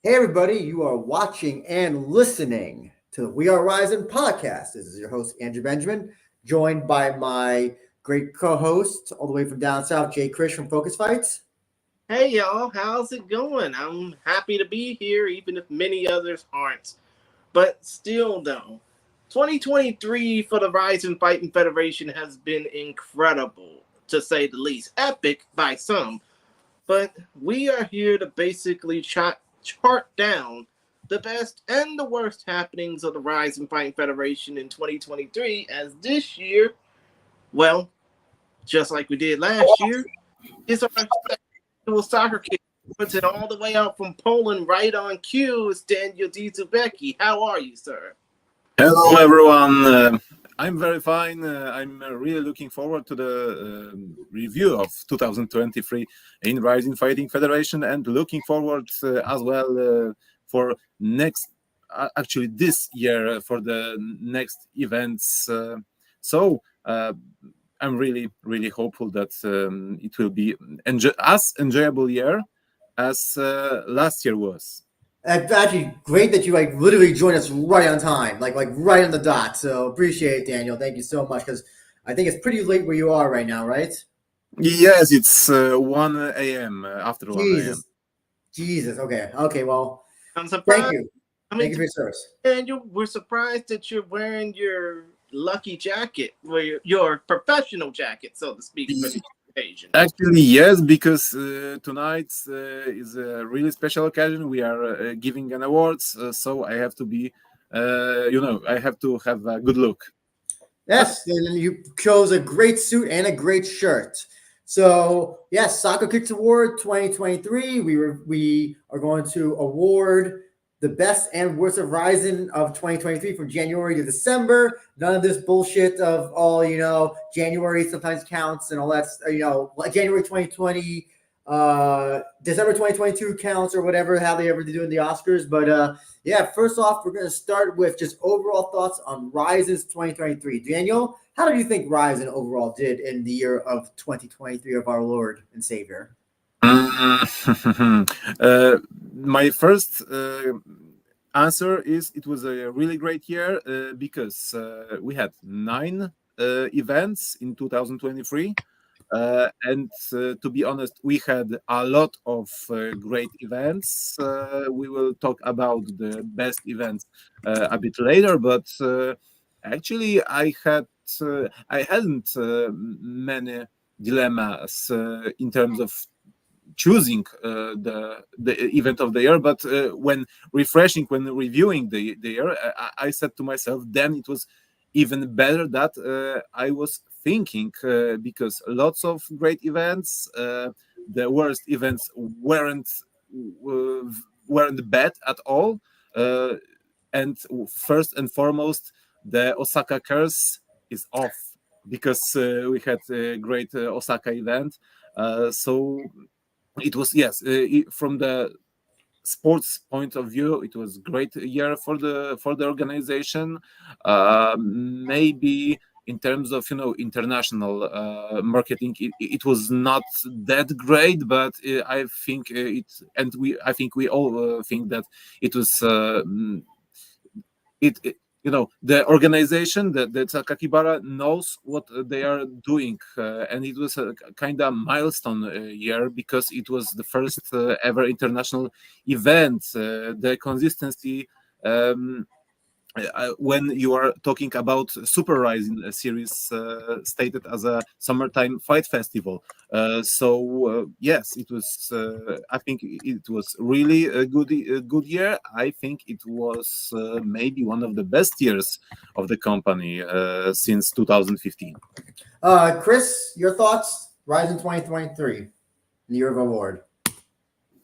Hey, everybody, you are watching and listening to the We Are Rising podcast. This is your host, Andrew Benjamin, joined by my great co host, all the way from down south, Jay Krish from Focus Fights. Hey y'all, how's it going? I'm happy to be here, even if many others aren't. But still, though, 2023 for the Rizin Fighting Federation has been incredible, to say the least. Epic by some. But we are here to basically chart down the best and the worst happenings of the Rizin Fighting Federation in 2023, as this year, well, just like we did last year, is our a soccer kid puts it all the way out from Poland right on cue. It's Daniel Dzubecki. How are you, sir? Hello, everyone. I'm very fine. I'm really looking forward to the review of 2023 in Rising Fighting Federation, and looking forward as well for next, actually this year for the next events. So I'm really hopeful that it will be as enjoyable year as last year was. It's actually great that you literally joined us right on time, like right on the dot. So appreciate it, Daniel. Thank you so much because I think it's pretty late where you are right now, right? Yes, it's 1 a.m. After 1 a.m. Jesus, Jesus. Okay. Well, I'm thank surprised. you. I Thank mean, you for your service. Daniel, we're surprised that you're wearing your lucky jacket, or your professional jacket, so to speak, for the occasion. Actually, yes, because tonight is a really special occasion. We are giving an awards, so I have to be, I have to have a good look. Yes, and you chose a great suit and a great shirt. So yes, Soccer Kicks Award 2023. We are going to award the best and worst of Rising of 2023 from January to December. None of this bullshit of all January sometimes counts and all that. Like January 2020, December 2022 counts or whatever. How they ever do in the Oscars, but yeah, first off, we're going to start with just overall thoughts on Rise's 2023. Daniel, how do you think Rise overall did in the year of 2023 of our Lord and Savior? Mm. My first answer is it was a really great year because we had 9 events in 2023. And to be honest, we had a lot of great events. We will talk about the best events a bit later, but actually, I hadn't many dilemmas in terms of choosing the event of the year. But when reviewing the year, I said to myself, then it was even better that I was thinking because lots of great events, the worst events weren't bad at all. Uh, and first and foremost, the Osaka curse is off because we had a great Osaka event. So it was, yes, from the sports point of view, it was great year for the organization. Maybe in terms of international marketing, it was not that great, but I think we all think that it was the organization, the Sakakibara knows what they are doing, and it was a kind of milestone year because it was the first ever international event. The consistency. When you are talking about Super Rising series stated as a summertime fight festival. Yes, it was. I think it was really a good year. I think it was maybe one of the best years of the company since 2015. Chris, your thoughts? Rise 2023, the year of award.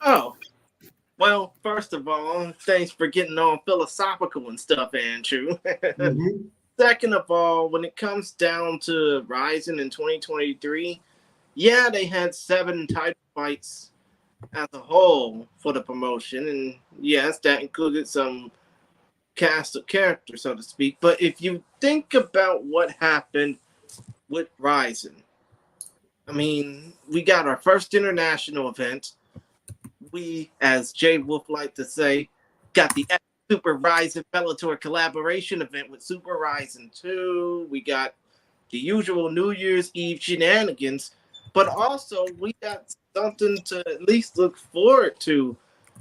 Oh, well, first of all, thanks for getting all philosophical and stuff, Andrew. Mm-hmm. Second of all, when it comes down to Rising in 2023, yeah, they had 7 title fights as a whole for the promotion, and yes, that included some cast of characters, so to speak. But if you think about what happened with Rising, I mean, we got our first international event. we, as Jay Wolf like to say, got the Super Rizin Bellator collaboration event with Super Rizin 2. We got the usual New Year's Eve shenanigans, but also we got something to at least look forward to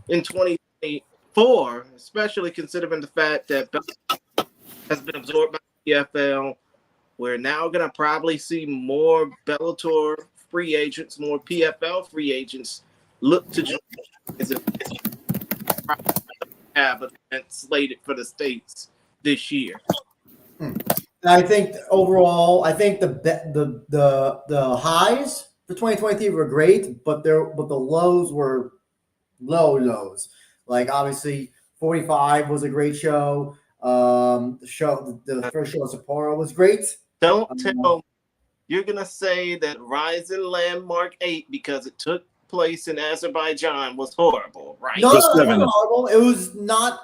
in 2024, especially considering the fact that Bellator has been absorbed by the PFL. We're now going to probably see more Bellator free agents, more PFL free agents look to join as a event slated for the States this year. I think overall, I think the highs for 2023 were great, but the lows were lows. Like obviously, 45 was a great show. The first show of Sapporo was great. Don't tell me you're gonna say that Rizin Landmark 8 because it took place in Azerbaijan was horrible, right? No, it wasn't horrible. It was not.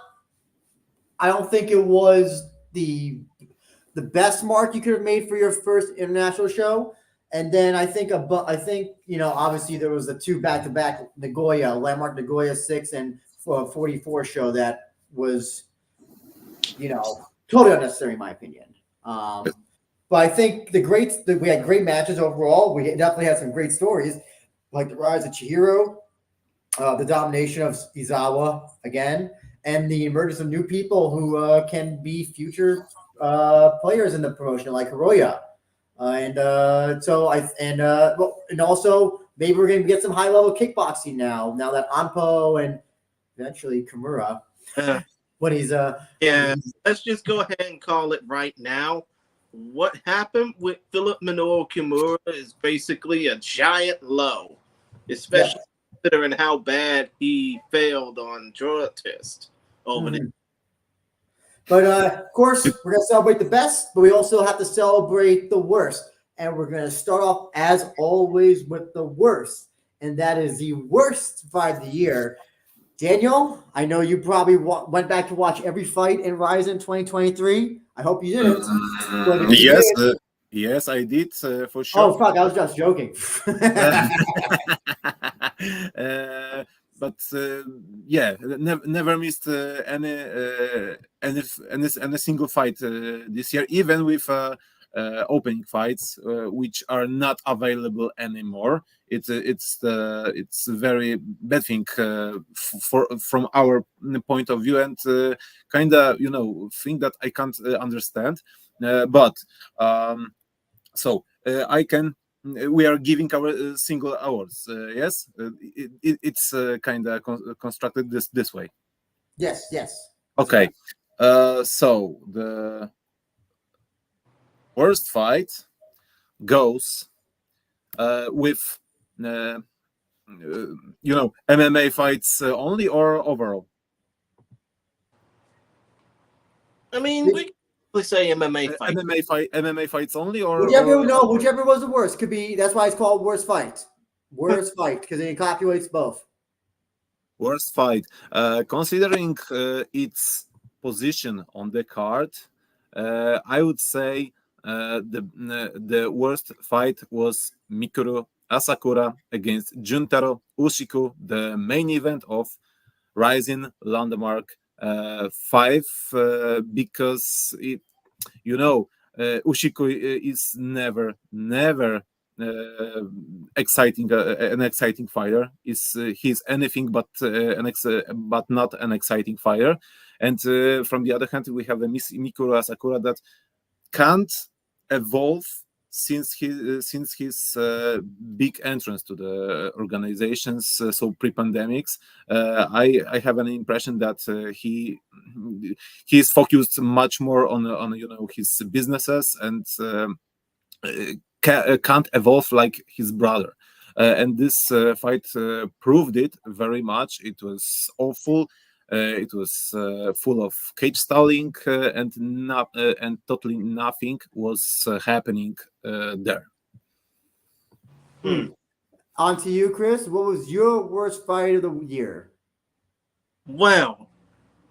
I don't think it was the best mark you could have made for your first international show. And then I think obviously there was the two back-to-back Nagoya, Landmark Nagoya 6 and 44 show that was, totally unnecessary in my opinion. But I think we had great matches overall. We definitely had some great stories, like the rise of Chihiro, the domination of Izawa again, and the emergence of new people who can be future players in the promotion, like Hiroya. And also maybe we're going to get some high level kickboxing now that Anpo and eventually Kimura, when he's let's just go ahead and call it right now. What happened with Philip Minoru Kimura is basically a giant low, especially considering how bad he failed on drug test over there. But of course, we're going to celebrate the best, but we also have to celebrate the worst. And we're going to start off, as always, with the worst. And that is the worst fight of the year. Daniel, I know you probably went back to watch every fight in Rizin 2023. I hope you didn't. Yes, I did, for sure. Oh, fuck, I was just joking. But never missed any single fight this year, even with opening fights which are not available anymore. It's a very bad thing from our point of view, and kind of thing that I can't understand. I can. We are giving our single awards. Yes, it's kind of constructed this way. Yes. Okay. So the worst fight goes with MMA fights only or overall. I mean, we say MMA fight. MMA fights only, or whichever was the worst. Could be. That's why it's called worst fight. Worst fight, because it encapsulates both. Worst fight. Considering its position on the card, I would say the worst fight was Mikuru Asakura against Juntaro Ushiku, the main event of Rizin Landmark 5, because Ushiku is never exciting an exciting fighter. He's anything but not an exciting fighter. And from the other hand, we have the Mikuru Asakura that can't evolve since his big entrance to the organizations, so pre-pandemics. I have an impression that he's focused much more on his businesses and can't evolve like his brother. And this fight proved it very much. It was awful. It was full of cage stalling, and totally nothing was happening there. On to you, Chris. What was your worst fight of the year? Well,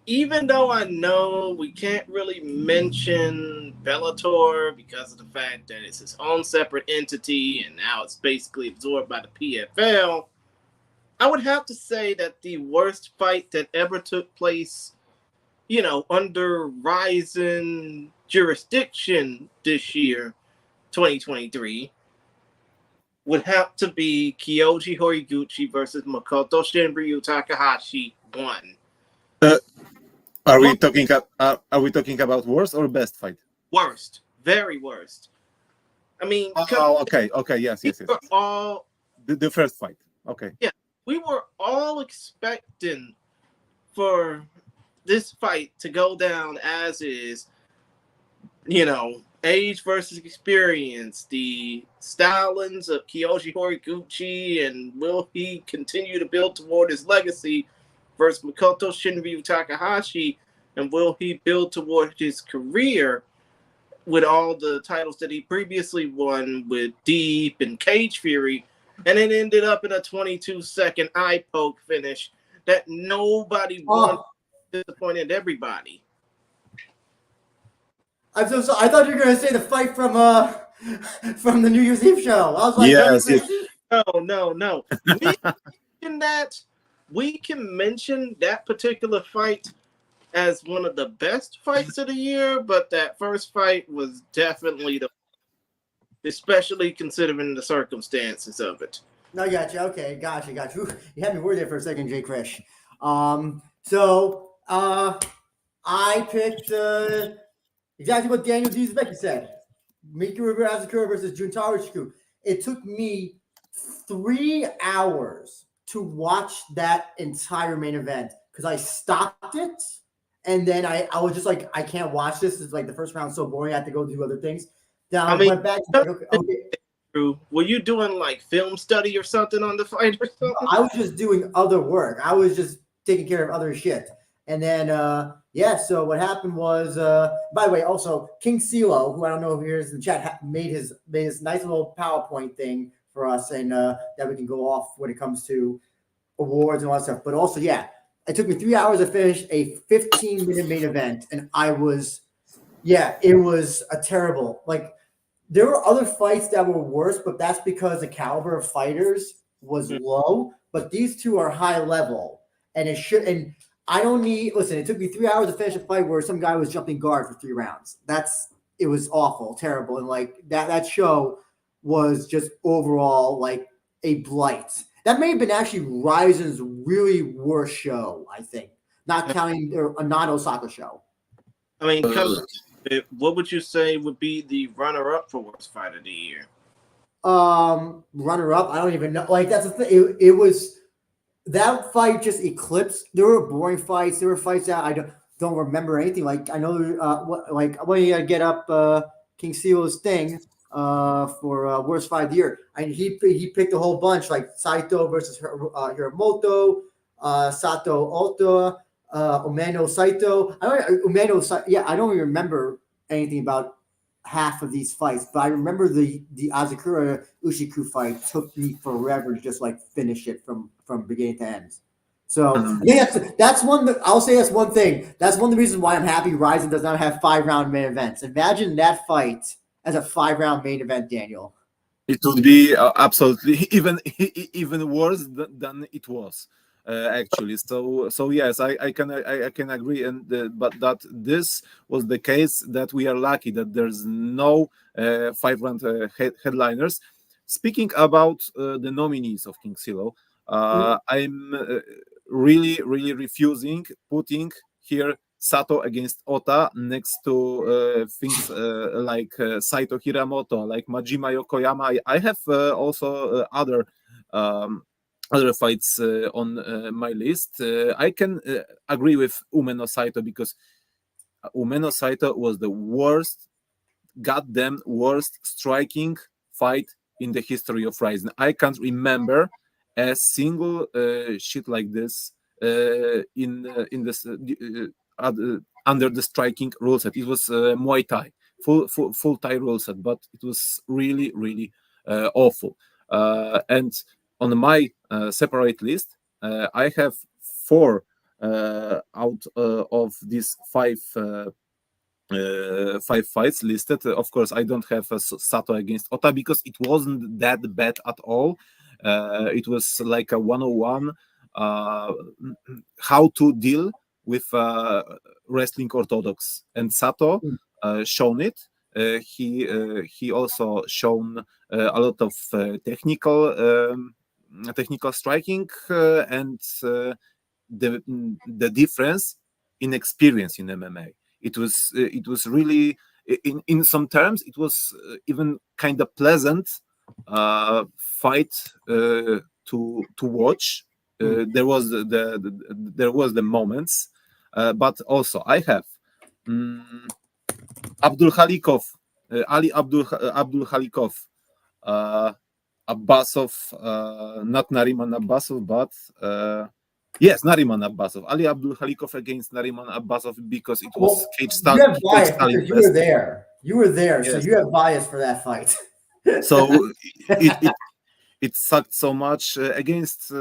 even though I know we can't really mention Bellator because of the fact that it's its own separate entity and now it's basically absorbed by the PFL, I would have to say that the worst fight that ever took place, under Rizin jurisdiction this year, 2023, would have to be Kyoji Horiguchi versus Makoto Shinryu Takahashi 1. Uh, are One we talking? Are we talking about worst or best fight? worst, very worst. I mean, Oh, okay, okay, yes, we yes, yes. were all The first fight. Okay. yeah, we were all expecting for this fight to go down as is, age versus experience, the stylings of Kiyoshi Horiguchi, and will he continue to build toward his legacy versus Makoto Shinryu Takahashi, and will he build toward his career with all the titles that he previously won with Deep and Cage Fury, and it ended up in a 22-second eye poke finish that nobody wanted, disappointed everybody. I'm so sorry. I thought you were going to say the fight from the New Year's Eve show. I was like, Yes, yes. No. We can mention that particular fight as one of the best fights of the year, but that first fight was definitely especially considering the circumstances of it. No, I got you. Okay, got you. You had me worried there for a second, Jay Krish. So I picked exactly what Daniel Becky said. Mikuru Asakura versus Juntaro Shiku. It took me 3 hours to watch that entire main event because I stopped it and then I was just like, I can't watch this. It's like the first round so boring. I had to go do other things. Then I went back to like, okay. Were you doing like film study or something on the fight or something? I was just doing other work. I was just taking care of other shit. And then so what happened was by the way, also King CeeLo, who I don't know if here is in the chat, made his nice little PowerPoint thing for us, and that we can go off when it comes to awards and all that stuff. But also, yeah, it took me 3 hours to finish a 15-minute main event, and it was a terrible. Like, there were other fights that were worse, but that's because the caliber of fighters was low. But these two are high level, and I don't need. Listen, it took me 3 hours to finish a fight where some guy was jumping guard for 3 rounds. It was awful, terrible, and like that show was just overall like a blight. That may have been actually Rizin's really worst show, I think, not counting a non-Osaka show. I mean, what would you say would be the runner-up for worst fight of the year? Runner-up, I don't even know. Like, that's the thing. It was that fight just eclipsed. There were boring fights. There were fights that I don't remember anything. Like, I know, when you gotta get up King CeeLo's thing for worst fight of the year, and he picked a whole bunch, like Saito versus Hiramoto, Sato Ota, Umeno Saito. I don't even remember anything about half of these fights, but I remember the Azakura Ushiku fight took me forever to just like finish it from beginning to end. So I think that's one. I'll say that's one thing. That's one of the reasons why I'm happy Rizin does not have 5-round main events. Imagine that fight as a 5-round main event, Daniel. It would be absolutely even worse than it was. Actually, so yes, I can agree, and but that this was the case, that we are lucky that there's no 5-round headliners. Speaking about the nominees of King CeeLo, I'm really refusing putting here Sato against Ota next to things like Saito Hiramoto, like Majima Yokoyama. I have also other fights on my list. I can agree with Umeno Saito, because Umeno Saito was the goddamn worst striking fight in the history of Rizin. I can't remember a single shit like this in this under the striking rule set. It was Muay Thai, full Thai rule set, but it was really awful. And on my separate list, I have 4 out of these 5 fights listed. Of course, I don't have Sato against Ota because it wasn't that bad at all. It was like a 101 how to deal with wrestling orthodox, and Sato shown it. He also shown a lot of technical striking and the difference in experience in MMA. It was really in some terms it was even kind of pleasant fight to watch. There was the moments, but also I have Abdul Khalikov, Ali Abdul Khalikov, Abbasov, not Nariman Abbasov, but yes, Nariman Abbasov. Ali Abdul Khalikov against Nariman Abbasov because it was Well, you have bias because you were there. You were there, so Yes. you have bias for that fight. So it sucked so much against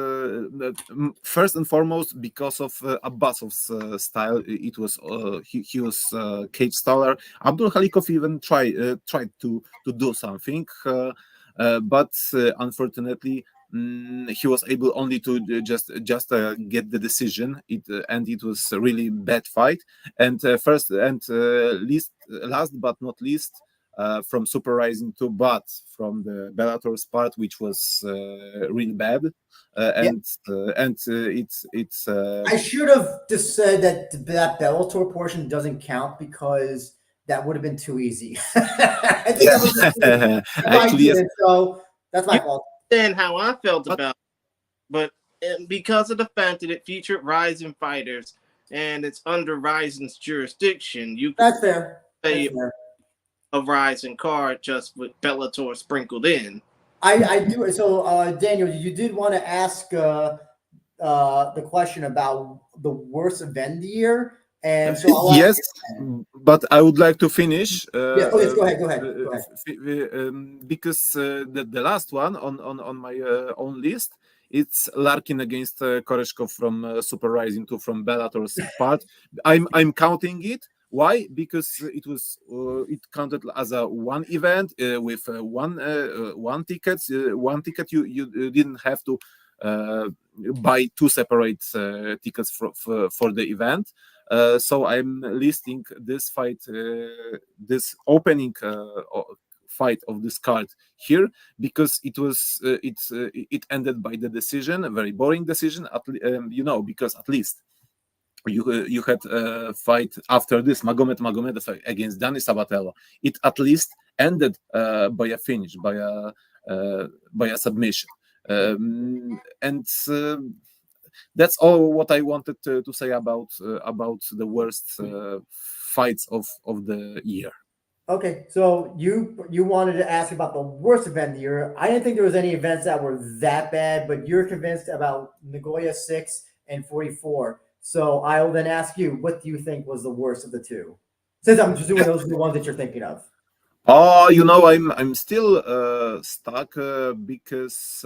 first and foremost because of Abbasov's style. It was he was cage staller. Abdul Khalikov even tried to do something, but unfortunately he was able only to just get the decision. And it was a really bad fight. And first and last but not least, from Super Rising 2, but from the Bellator's part, which was really bad, and it's. I should have just said that Bellator portion doesn't count because that would have been too easy. I think that was Actually, yes. So that's my fault. Understand how I felt about it, but because of the fact that it featured Rizin fighters and it's under Rizin's jurisdiction, you That's fair. say That's fair. a Rizin card just with Bellator sprinkled in. I do. So, Daniel, you did want to ask the question about the worst event of the year, and so I'll yes, but I would like to finish. Yeah. Okay. Go ahead. Because the last one on my own list, it's Larkin against Koreshkov from Super Rising 2 from Bellator's part. I'm counting it. Why? Because it counted as a one event with one ticket. One ticket you didn't have to buy two separate tickets for the event. So I'm listing this fight, this opening fight of this card here because it ended by the decision, a very boring decision. Because at least you had a fight after this Magomedov against Dani Sabatello. It at least ended by a finish, by a submission, and that's all what I wanted to say about the worst fights of the year. Okay, so you wanted to ask about the worst event of the year. I didn't think there was any events that were that bad, but you're convinced about Nagoya 6 and 44. So I will then ask you, what do you think was the worst of the two? Since I'm presuming those are the ones that you're thinking of. Oh, I'm still stuck because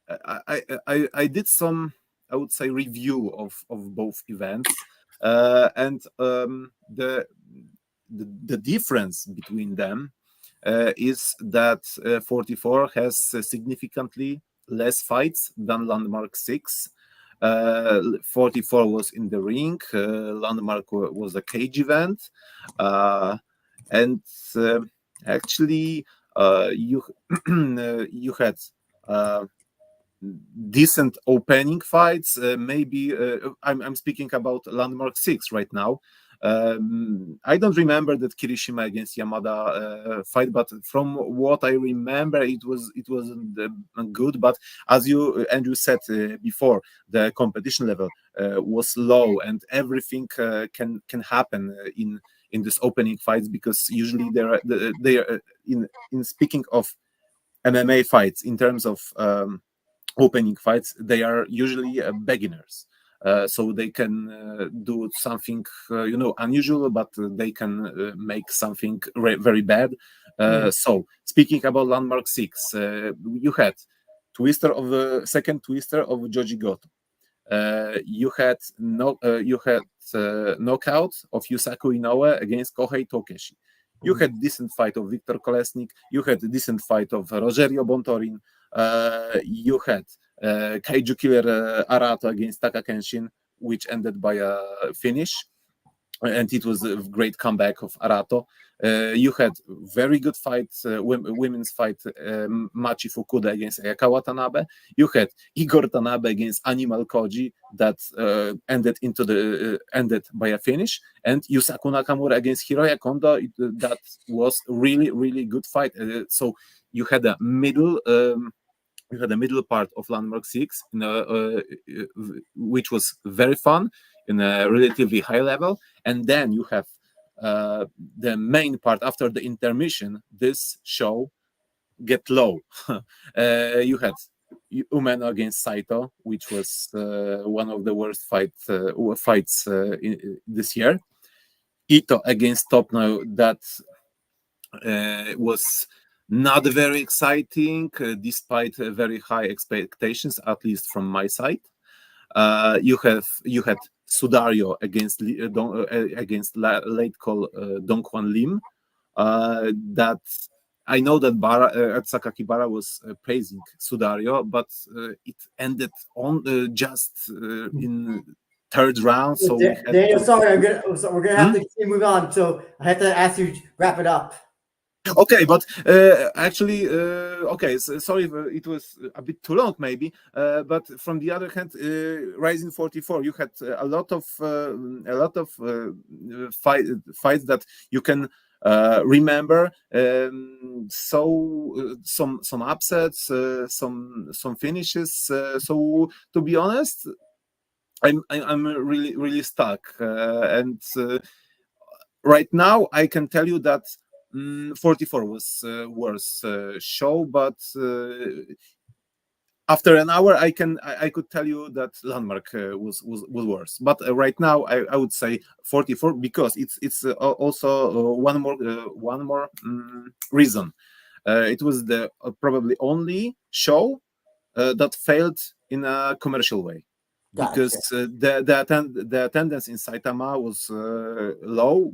I did some, I would say, review of both events, and the difference between them is that 44 has significantly less fights than Landmark 6. 44 was in the ring, Landmark was a cage event, and actually you you had decent opening fights. Maybe I'm speaking about Landmark 6 right now. I don't remember that Kirishima against Yamada fight, but from what I remember, it wasn't good. But as Andrew said before, the competition level was low, and everything can happen in this opening fights, because usually they are in speaking of MMA fights in terms of opening fights, they are usually beginners. So they can do something unusual, but they can make something very bad. So speaking about Landmark 6, you had second twister of Joji Goto. You had knockout of Yusaku Inoue against Kohei Tokeshi. You had decent fight of Viktor Kolesnik. You had a decent fight of Rogerio Bontorin. You had Kaiju Killer Arato against Taka Kenshin, which ended by a finish, and it was a great comeback of Arato. You had very good fights, women's fight, Machi Fukuda against Ayaka Watanabe. You had Igor Tanabe against Animal Koji that ended by a finish, and Yusaku Nakamura against Hiroya Kondo. That was really good fight. So you had a middle. You had the middle part of Landmark 6, which was very fun in a relatively high level, and then you have the main part after the intermission. This show get low. You had Umeno against Saito, which was one of the worst fights this year. Ito against Top Now, that was not very exciting, despite very high expectations, at least from my side. You had Sudario against late call Dong Hwan Lim. That I know that Sakaki Bara was praising Sudario, but it ended on just in third round. So Daniel, sorry, we're gonna have to move on. So I have to ask you to wrap it up. Okay, but actually, okay. So, sorry, it was a bit too long, maybe. But from the other hand, Rizin 44, you had a lot of fights that you can remember. So some upsets, some finishes. So to be honest, I'm really stuck, and right now I can tell you that 44 was worse show, but after an hour I could tell you that Landmark was worse. But right now I would say 44, because it's also one more reason. It was the probably only show that failed in a commercial way, because the attendance in Saitama was low.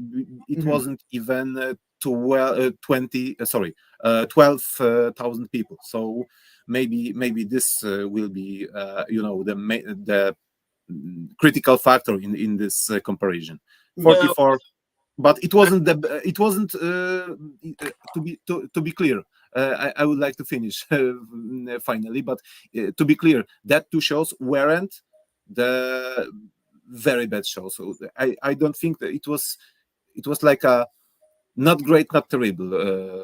It wasn't even 12,000 people. So maybe this will be the critical factor in this comparison. 44, well, but it wasn't to be clear. I would like to finish finally, but to be clear, that two shows weren't the very bad show. So I don't think that it was like a not great, not terrible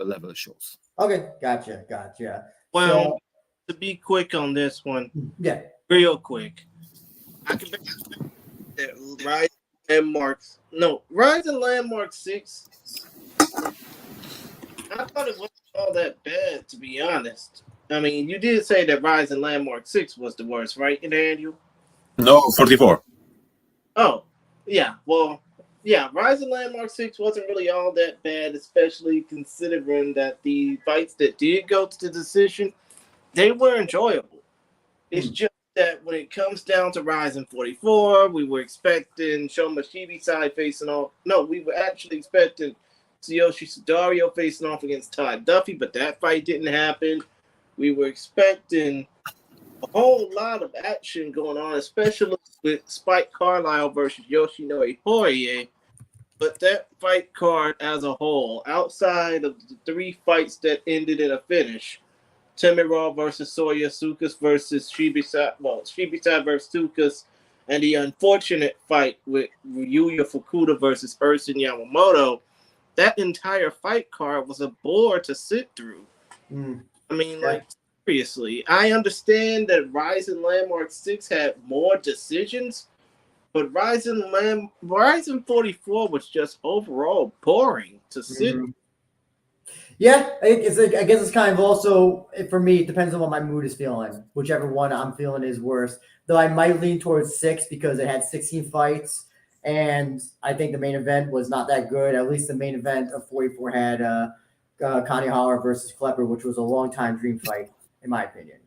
level shows. Okay, gotcha. Well, to be quick on this one, yeah, real quick, I can that Rizin Landmark 6. I thought it wasn't all that bad, to be honest. I mean, you did say that Rizin Landmark 6 was the worst, right, Daniel? No, 44. Oh, yeah. Well, yeah, Rizin Landmark 6 wasn't really all that bad, especially considering that the fights that did go to the decision, they were enjoyable. It's just that when it comes down to Rizin 44, we were expecting Shoma Shibisai facing off. No, we were actually expecting Tsuyoshi Sudario facing off against Todd Duffy, but that fight didn't happen. We were expecting a whole lot of action going on, especially with Spike Carlisle versus Yoshinori Horie. But that fight card as a whole, outside of the three fights that ended in a finish, Temiraw versus Soya, Sukas versus Shibisai versus Sukas, and the unfortunate fight with Yuya Fukuda versus Ersin Yamamoto, that entire fight card was a bore to sit through. I mean, seriously, I understand that Rizin Landmark 6 had more decisions, but Rizin 44 was just overall boring to sit. Yeah, I guess it's kind of also, for me, it depends on what my mood is feeling. Whichever one I'm feeling is worse. Though I might lean towards 6 because it had 16 fights, and I think the main event was not that good. At least the main event of 44 had Kanehara versus Klepper, which was a long-time dream fight, in my opinion.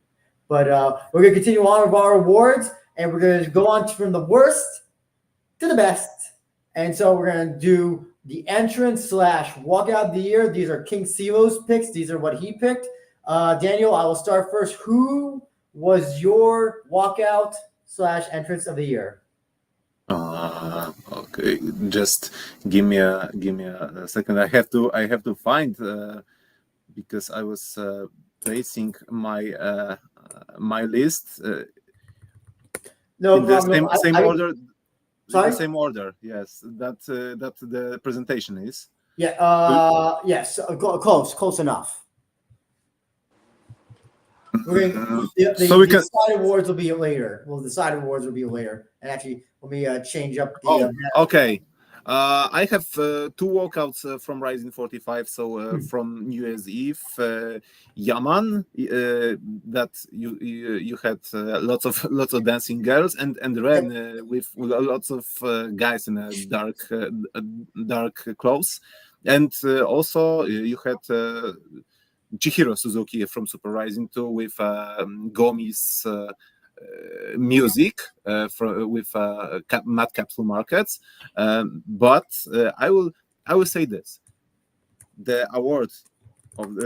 But we're going to continue on with our awards, and we're going to go on from the worst to the best. And so we're going to do the entrance / walkout of the year. These are King Silo's picks. These are what he picked. Daniel, I will start first. Who was your walkout / entrance of the year? Okay, just give me a second. I have to find because I was placing my list No in the problem. same order. In the Sorry. same order, yes. That the presentation is. Yeah. Yes. Close enough. We're going. So we The can. side awards will be later. Well, the side awards will be later. And actually, let me change up the. Oh, okay. I have two walkouts from Rizin 45. So from New Year's Eve, Yaman, that you had lots of dancing girls, and Ren with lots of guys in a dark clothes, and also you had Chihiro Suzuki from Super Rising 2 with Gomi's music with Mad Capsule Markets. But I will say this: the award of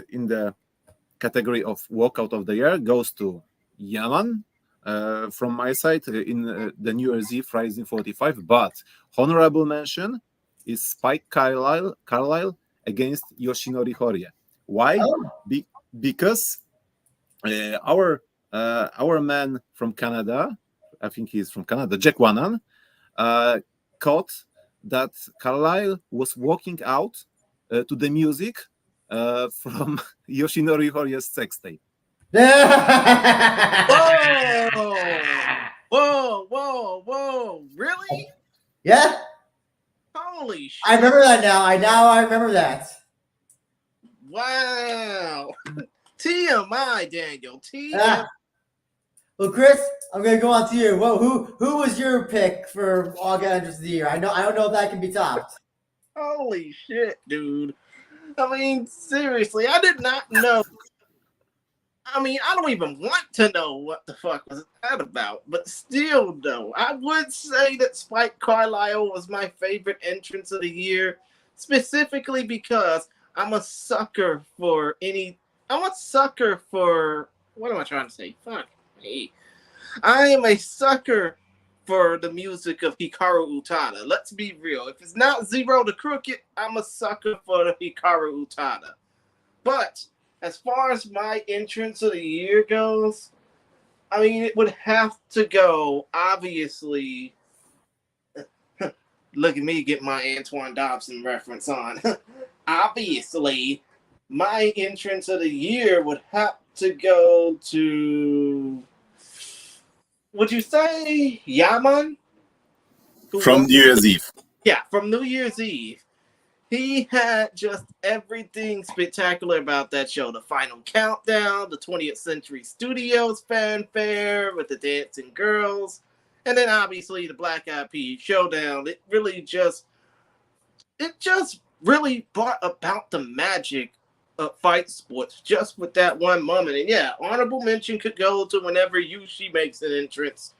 in the category of Walkout of the Year goes to Yaman. From my side, in the New Year's Eve Rising 45, but honorable mention is Spike Carlisle against Yoshinori Horie. Why? Because our man from Canada, I think he's from Canada, Jack Wannan, caught that Carlisle was walking out to the music from Yoshinori Horie's sex tape. Whoa! Really? Yeah. Holy shit! I remember that now. I remember that. Wow. TMI, Daniel. TMI. Well, Chris, I'm gonna go on to you. Well, who was your pick for walkout entrance of the year? I don't know if that can be topped. Holy shit, dude. I mean, seriously, I did not know. I mean, I don't even want to know what the fuck was that about. But still, though, I would say that Spike Carlisle was my favorite entrance of the year, specifically because I'm a sucker for what am I trying to say? Fuck me. I am a sucker for the music of Hikaru Utada. Let's be real. If it's not Zero the Crooked, I'm a sucker for the Hikaru Utada. But as far as my entrance of the year goes, I mean, it would have to go, obviously. Look at me get my Antoine Dobson reference on. Obviously, my entrance of the year would have to go to, would you say Yaman? From New Year's Eve. Yeah, from New Year's Eve. He had just everything spectacular about that show. The final countdown, the 20th Century Studios fanfare with the dancing girls, and then obviously the Black Eyed Peas showdown. It just really brought about the magic of fight sports just with that one moment. And yeah, honorable mention could go to whenever Yushi makes an entrance.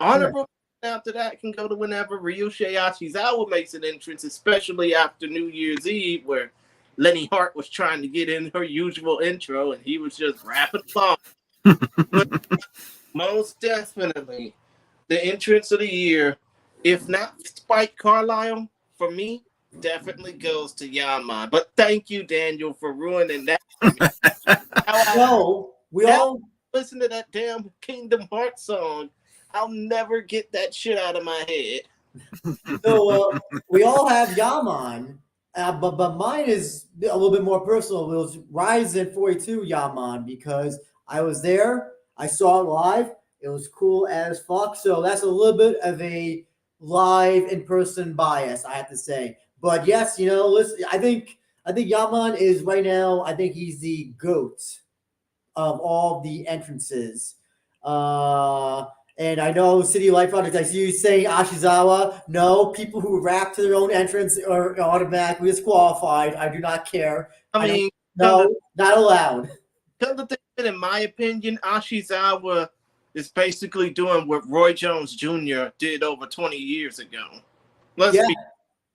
Honorable after that can go to whenever Ryusei Ashizawa makes an entrance, especially after New Year's Eve, where Lenny Hart was trying to get in her usual intro and he was just rapping along. But most definitely, the entrance of the year, if not Spike Carlisle, for me, definitely goes to Yaman. But thank you, Daniel, for ruining that for me. We all listen to that damn Kingdom Hearts song. I'll never get that shit out of my head. So we all have Yaman, but mine is a little bit more personal. It was Rizin 42 Yaman because I was there. I saw it live. It was cool as fuck. So that's a little bit of a live in-person bias, I have to say. But yes, listen, I think Yaman is right now. I think he's the GOAT of all the entrances. And I know City Life Project, I see you saying Ashizawa. No, people who rap to their own entrance are automatically disqualified. I do not care. No, not allowed. In my opinion, Ashizawa is basically doing what Roy Jones Jr. did over 20 years ago. Let's be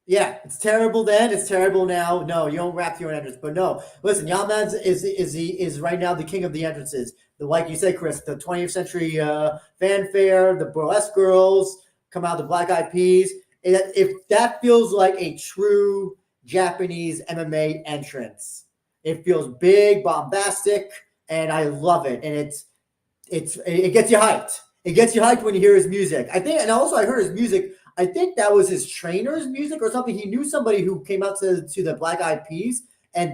Yeah, it's terrible then. It's terrible now. No, you don't rap your own entrance. But no, listen, Yamans is right now the king of the entrances. The like you said, Chris, the 20th century fanfare, the burlesque girls come out, the Black Eyed Peas. If that feels like a true Japanese MMA entrance, it feels big, bombastic, and I love it. And it gets you hyped. It gets you hyped when you hear his music. I think, and also I heard his music. I think that was his trainer's music or something. He knew somebody who came out to the Black Eyed Peas,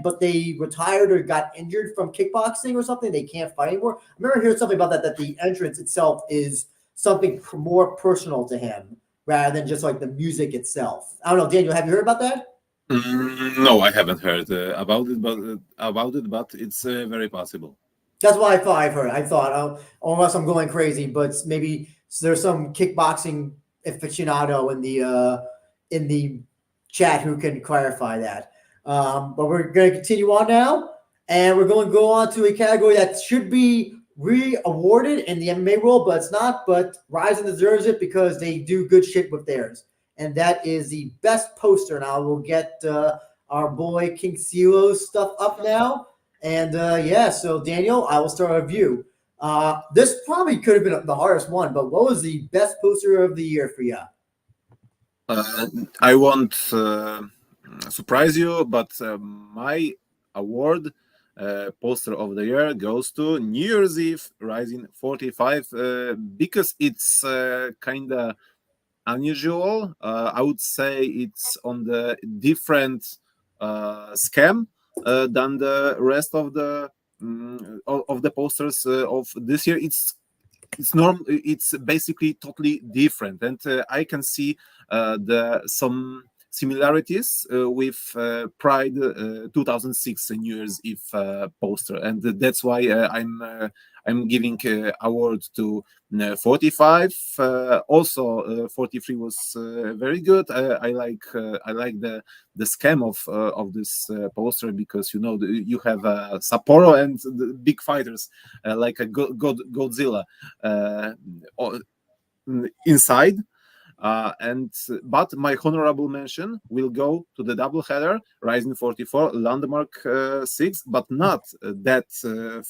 but they retired or got injured from kickboxing or something. They can't fight anymore. I remember hearing something about that. That the entrance itself is something more personal to him rather than just like the music itself. I don't know, Daniel. Have you heard about that? No, I haven't heard about it, but it's very possible. That's what I thought. I thought, unless I'm going crazy, but maybe there's some kickboxing aficionado in the chat who can clarify that. But we're going to continue on now, and we're going to go on to a category that should be re-awarded in the MMA world, but it's not. But Rizin deserves it because they do good shit with theirs, and that is the best poster. Now we'll get our boy King Silo's stuff up now. And yeah, so Daniel, I will start with you. This probably could have been the hardest one, but what was the best poster of the year for you? I won't surprise you, but my award poster of the year goes to New Year's Eve Rizin 45 because it's kind of unusual. I would say it's on the different scam than the rest of the posters of this year. It's basically totally different, and I can see some similarities with Pride 2006 New Year's Eve poster, and that's why I'm giving award to 45. Also, 43 was very good. I like the scam of this poster because you have Sapporo and the big fighters like a Godzilla inside. But my honorable mention will go to the doubleheader Rizin 44 Landmark 6, but not that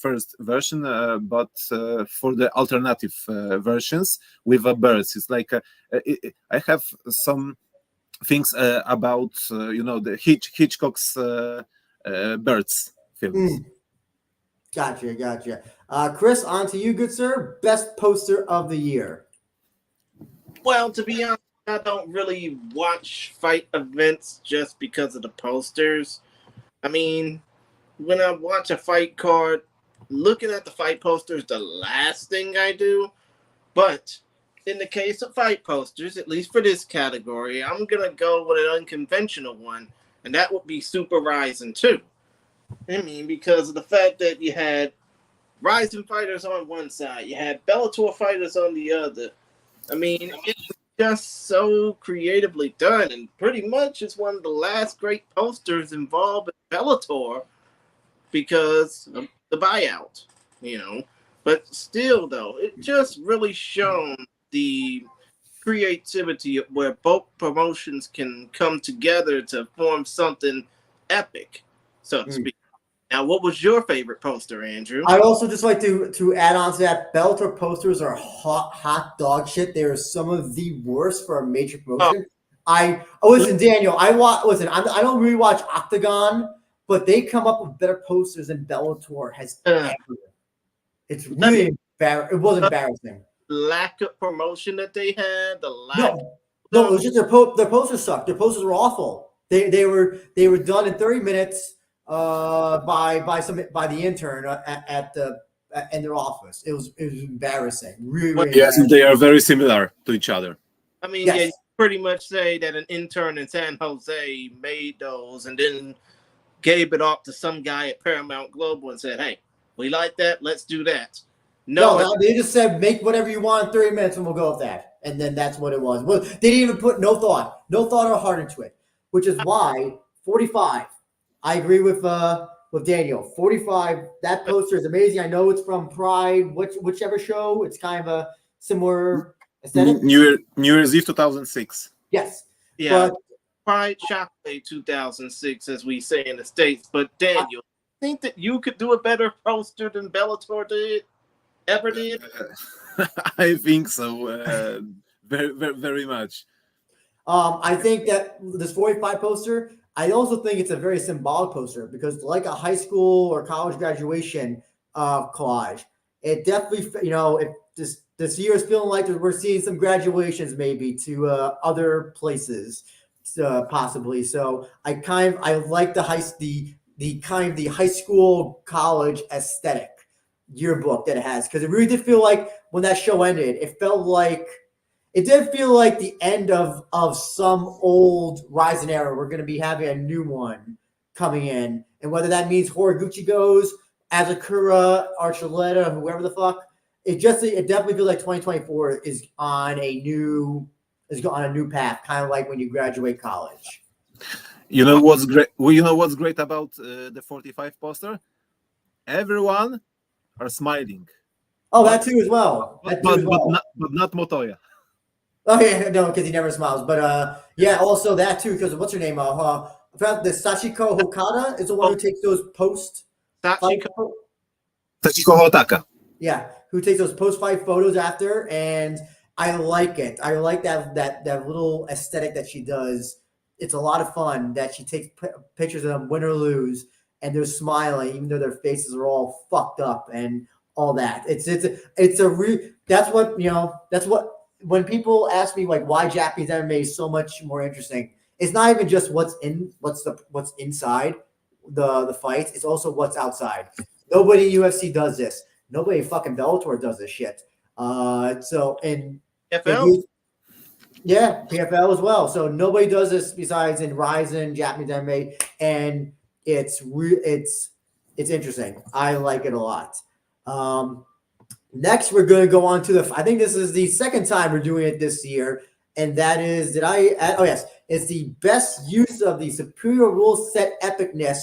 first version, but for the alternative versions with birds. It's like I have some things about the Hitchcock's birds films. Gotcha. Chris, on to you, good sir. Best poster of the year. Well, to be honest, I don't really watch fight events just because of the posters. I mean, when I watch a fight card, looking at the fight poster is the last thing I do. But in the case of fight posters, at least for this category, I'm going to go with an unconventional one, and that would be Super Rizin 2. I mean, because of the fact that you had Rizin fighters on one side, you had Bellator fighters on the other. I mean, it's just so creatively done, and pretty much it's one of the last great posters involved in Bellator because of the buyout, But still, though, it just really shown the creativity where both promotions can come together to form something epic, so to speak. Now, what was your favorite poster, Andrew? I'd also just like to add on to that. Bellator posters are hot dog shit. They are some of the worst for a major promotion. Listen, Daniel. I don't really watch Octagon, but they come up with better posters than Bellator has ever. It's really it was embarrassing. Lack of promotion that they had. No, it was just their posters sucked. Their posters were awful. They were done in 30 minutes. By the intern in their office. It was embarrassing. Really yes, embarrassing. They are very similar to each other. I mean, yes. Yeah, you pretty much say that an intern in San Jose made those and then gave it off to some guy at Paramount Global and said, "Hey, we like that. Let's do that." No, they just said make whatever you want in 30 minutes and we'll go with that. And then that's what it was. Well, they didn't even put no thought or heart into it, which is why 45. I agree with Daniel. 45. That poster is amazing. I know it's from Pride, whichever show. It's kind of a similar aesthetic. New Year's Eve 2006. Yes. Yeah. quite Shockwave 2006, as we say in the States. But Daniel, think that you could do a better poster than Bellator ever did? I think so. Very much. I think that this 45 poster, I also think it's a very symbolic poster because, like a high school or college graduation collage, it definitely, if this year is feeling like we're seeing some graduations maybe to other places, possibly. So I like the high school college aesthetic yearbook that it has, because it really did feel like when that show ended, it did feel like the end of some old Rizin era. We're going to be having a new one coming in, and whether that means Horiguchi goes, Azakura, Archuleta, whoever the fuck, it definitely feels like 2024 is on a new path, kind of like when you graduate college. You know what's great? Well, you know what's great about the 45 poster? Everyone are smiling. Oh, that too as well. That too as well. But not Motoya. Oh yeah, no, because he never smiles. But yeah, also that too, because what's her name? I forgot the Sachiko Hokada is the one who takes those post. Sachiko Hotaka. Yeah, who takes those post-fight photos after, and I like it. I like that little aesthetic that she does. It's a lot of fun that she takes pictures of them, win or lose, and they're smiling, even though their faces are all fucked up and all that. That's what when people ask me like why Japanese MMA is so much more interesting. It's not even just what's inside the fights. It's also what's outside. Nobody in UFC does this. Nobody fucking Bellator does this shit. FL? Yeah, PFL as well. So nobody does this besides in Rizin, Japanese MMA, and it's interesting. I like it a lot. Next, we're going to go on to I think this is the second time we're doing it this year, and that is, oh yes, it's the best use of the Superior Rules Set Epicness,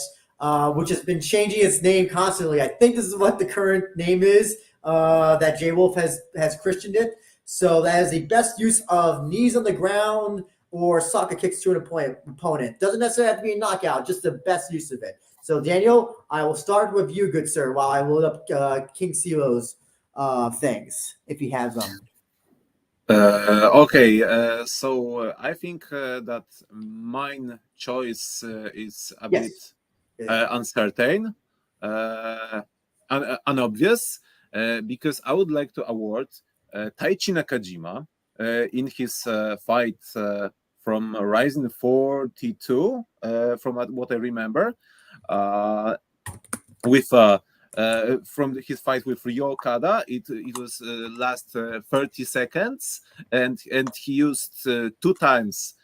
which has been changing its name constantly. I think this is what the current name is, that J Wolf has christened it. So that is the best use of knees on the ground or soccer kicks to an opponent. Doesn't necessarily have to be a knockout, just the best use of it. So Daniel, I will start with you, good sir, while I load up King Silo's things, if he has them. Okay, so I think that mine choice is a bit uncertain, unobvious, because I would like to award Taichi Nakajima in his fight from Rizin 42, from what I remember, with from his fight with Ryo Okada. It was last 30 seconds, and he used 2 times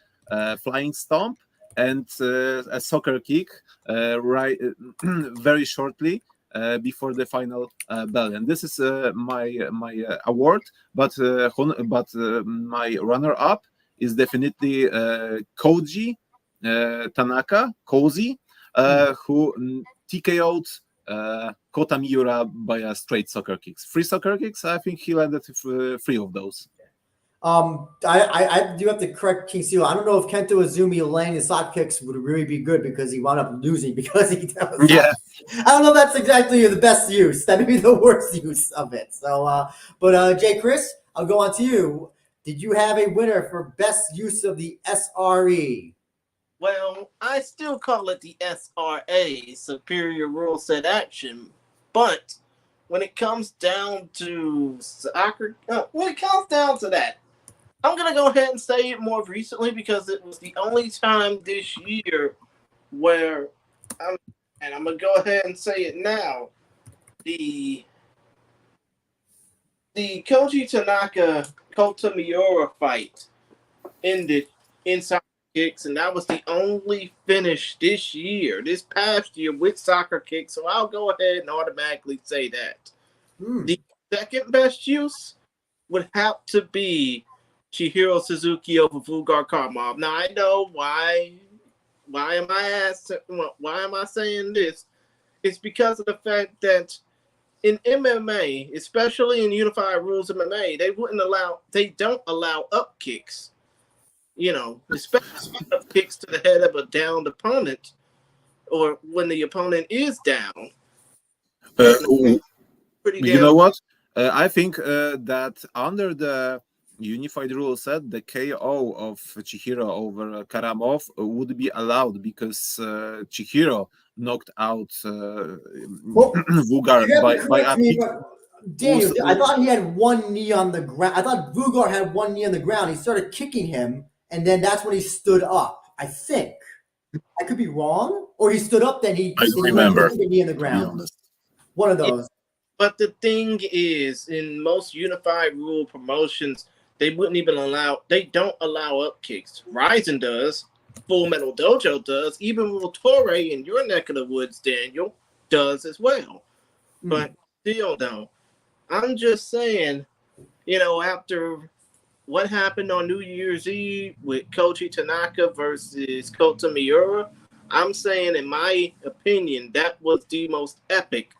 flying stomp and a soccer kick very shortly before the final bell. And this is my award, but my runner-up is definitely Koji Tanaka, Cozy, who TKO'd Kota Miura by a straight soccer kicks. 3 soccer kicks. I think he landed 3 of those. I do have to correct King Seal. I don't know if Kento Izumi landing the sock kicks would really be good because he wound up losing because he does. Yeah. I don't know if that's exactly the best use. That may be the worst use of it. So, but Jay Chris, I'll go on to you. Did you have a winner for best use of the SRE? Well, I still call it the SRA, Superior Rule Set Action, but when it comes down to soccer, when it comes down to that, I'm going to go ahead and say it more recently because it was the only time this year where, I'm going to go ahead and say it now, the Koji Tanaka Kota Miura fight ended in soccer kicks, and that was the only finish this past year with soccer kicks, so I'll go ahead and automatically say that. The second best use would have to be Chihiro Suzuki over Vugar Karmov. Now I know why am I saying this? It's because of the fact that in MMA, especially in Unified Rules MMA, they don't allow up kicks. especially kicks to the head of a downed opponent, or when the opponent is down. Uh, That's pretty you damn. know what? I think that under the unified rule set, the KO of Chihiro over Karamov would be allowed because Chihiro knocked out Well, Vugar you have to by correct a me, kick. but Daniel, I thought he had one knee on the ground. I thought Vugar had one knee on the ground. He started kicking him, and then that's when he stood up. I think I could be wrong, or he stood up, then I he don't went to remember, put the knee on the to be ground. honest. One of Yeah, those. but the thing is, in most unified rule promotions, they wouldn't even allow. They don't allow up kicks. Rizin does. Full Metal Dojo does. Even Torre in your neck of the woods, Daniel, does as well. But still, though, I'm just saying, after what happened on New Year's Eve with Koji Tanaka versus Kota Miura, I'm saying, in my opinion, that was the most epic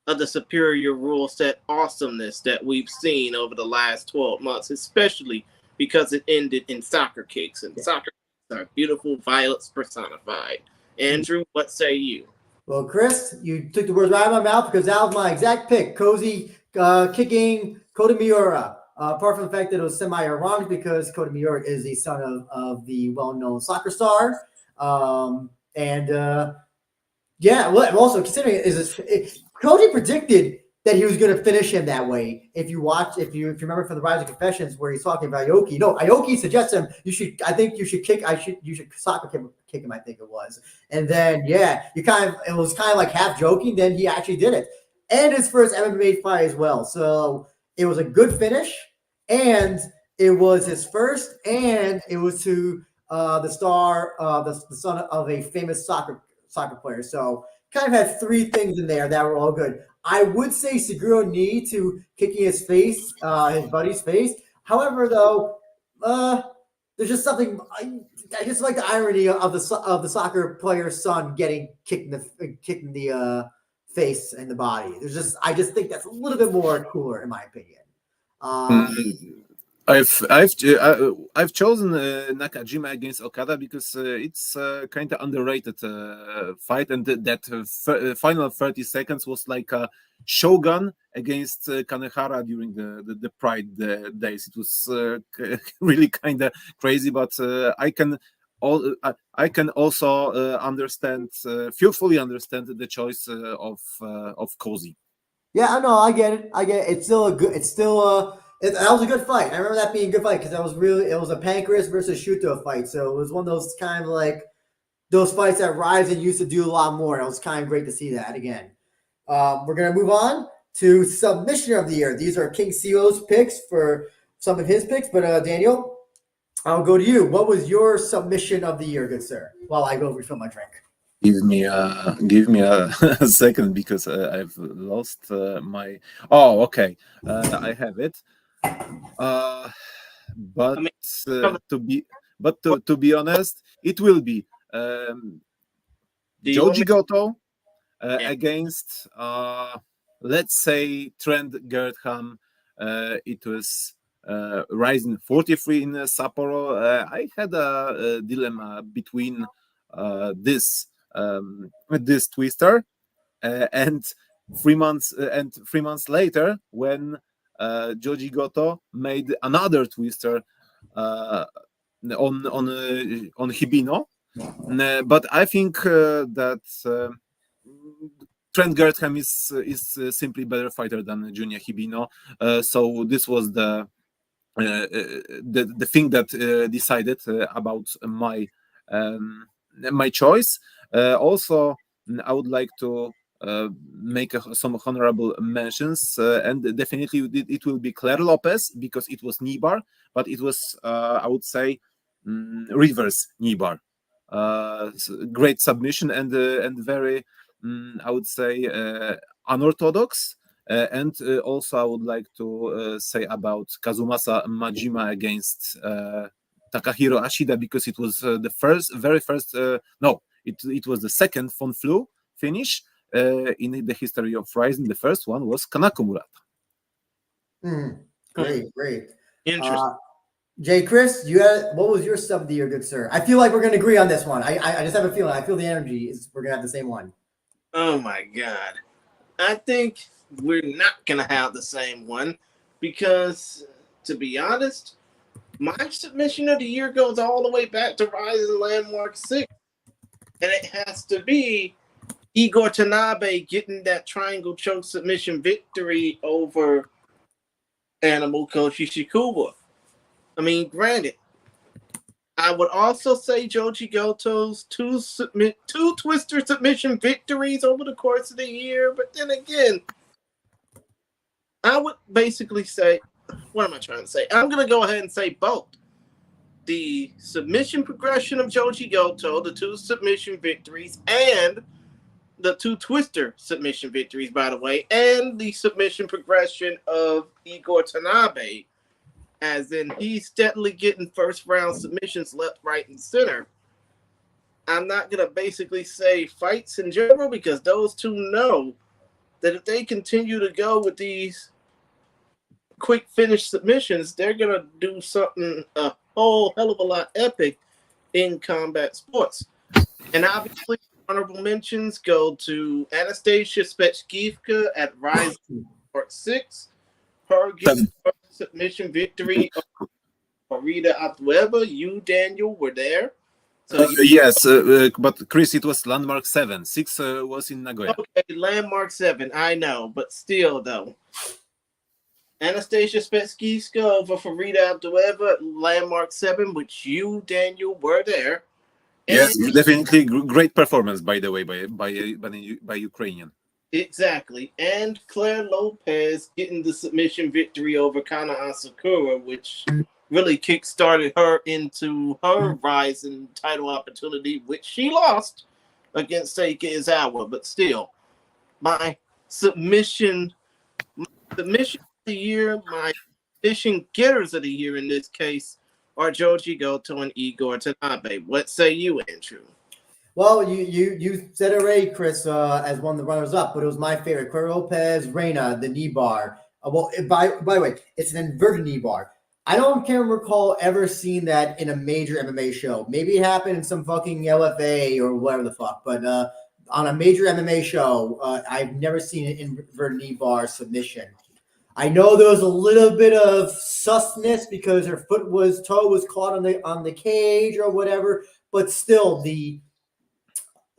of the superior rule set awesomeness that we've seen over the last 12 months, especially because it ended in soccer kicks, and soccer kicks are beautiful violets personified. Andrew, what say you? Well, Chris, you took the words right out of my mouth because that was my exact pick. Cozy kicking Kota Miura. Apart from the fact that it was semi-ironic because Kota Miura is the son of the well-known soccer star. Yeah, well, also considering Cody predicted that he was going to finish him that way. If you remember from the Rise of Confessions where he's talking about Aoki, no, Aoki suggests him. I think you should kick. You should soccer kick him. I think it was, and then yeah, it was kind of like half joking. Then he actually did it, and his first MMA fight as well. So it was a good finish, and it was his first, and it was to the star, the son of a famous soccer player. So kind of had three things in there that were all good. I would say Seguro knee to kicking his face, his buddy's face. However, though, there's just something. I just like the irony of the soccer player's son getting kicking the face and the body. I just think that's a little bit more cooler in my opinion. I've chosen Nakajima against Okada because it's kind of underrated fight, and that final 30 seconds was like a Shogun against Kanehara during the Pride days. It was really kind of crazy, but I can also fully understand the choice of Cozy. Yeah, I know. I get it. It's still a good. It's still that was a good fight. I remember that being a good fight because it was a Pancreas versus Shuto fight. So it was one of those kind of like those fights that Ryzen used to do a lot more. And it was kind of great to see that again. We're gonna move on to submission of the year. These are King Silo's picks for some of his picks, but Daniel, I'll go to you. What was your submission of the year, good sir? While I go refill my drink. Give me a, a second because I've lost my. Oh, okay. I have it. But I mean, to be to be honest, it will be do you want Joji me? Goto Yeah. against let's say Trent Gertham. It was Rising 43 in Sapporo. I had a dilemma between this twister and 3 months later when Joji Goto made another twister on Hibino. But I think that Trent Gertham is simply better fighter than Junya Hibino. So this was the thing that decided about my choice. Also, I would like to make some honorable mentions, and definitely it will be Claire Lopez because it was knee bar, but it was I would say reverse knee bar. Great submission and very I would say unorthodox. And also, I would like to say about Kazumasa Majima against Takahiro Ashida because it was the very first. No, it was the second Fon-Flu finish in the history of Rising. The first one was Kanako Murata. Great. Interesting. Jay, Chris, you had what was your sub of the year, good sir? I feel like we're gonna agree on this one. I just have a feeling. I feel the energy is we're gonna have the same one. Oh my God. I think we're not going to have the same one because, to be honest, my submission of the year goes all the way back to Rizin Landmark 6. And it has to be Igor Tanabe getting that triangle choke submission victory over Animal Koshi Shikuba. I mean, granted, I would also say Joji Goto's two twister submission victories over the course of the year, but then again, I would basically say, what am I trying to say? I'm going to go ahead and say both. The submission progression of Joji Goto, the two submission victories, and the two twister submission victories, by the way, and the submission progression of Igor Tanabe, as in he's steadily getting first round submissions left, right, and center. I'm not going to basically say fights in general because those two know that if they continue to go with these quick finish submissions, they're going to do something a whole hell of a lot epic in combat sports. And obviously, honorable mentions go to Anastasia Spetskivka at Rizin Part 6. Her getting her submission victory over Rita Atueva. You, Daniel, were there. So Yes, but Chris, it was landmark 7. 6 was in Nagoya. Okay, landmark 7. I know, but still, though. Anastasia Spetskivka over Farida Abdueva, landmark 7, which you, Daniel, were there. Yes, definitely great performance, by the way, by Ukrainian. Exactly. And Claire Lopez getting the submission victory over Kana Asakura, which really kickstarted her into her rising title opportunity, which she lost against Seika Izawa. But still, my submission of the year, my submission getters of the year in this case are Joji Goto and Igor Tanabe. What say you, Andrew? Well, you said it already, Chris, as one of the runners up, but it was my favorite. Claire Lopez, Reina, the knee bar. By the way, it's an inverted knee bar. I can't recall ever seeing that in a major MMA show. Maybe it happened in some fucking LFA or whatever the fuck, but on a major MMA show, I've never seen an inverted knee bar submission. I know there was a little bit of susness because her toe was caught on the cage or whatever, but still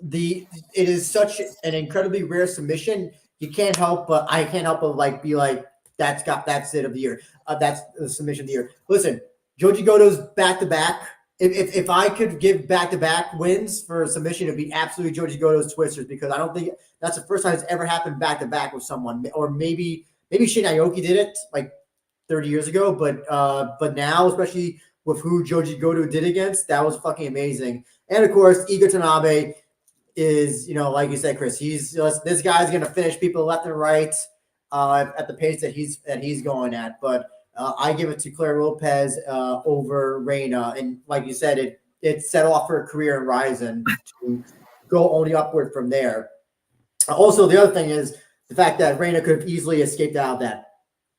it is such an incredibly rare submission. I can't help but be like that's it of the year. That's the submission of the year. Listen, Joji Goto's back to back. If I could give back to back wins for a submission, it'd be absolutely Joji Goto's twisters because I don't think that's the first time it's ever happened back to back with someone. Or maybe Shin Aoki did it like 30 years ago, but now, especially with who Joji Goto did against, that was fucking amazing. And of course, Igor Tanabe is, like you said, Chris, this guy's going to finish people left and right at the pace that he's going at. But I give it to Claire Lopez over Reina. And like you said, it set off her career in Rizin to go only upward from there. Also, the other thing is the fact that Reina could have easily escaped out of that,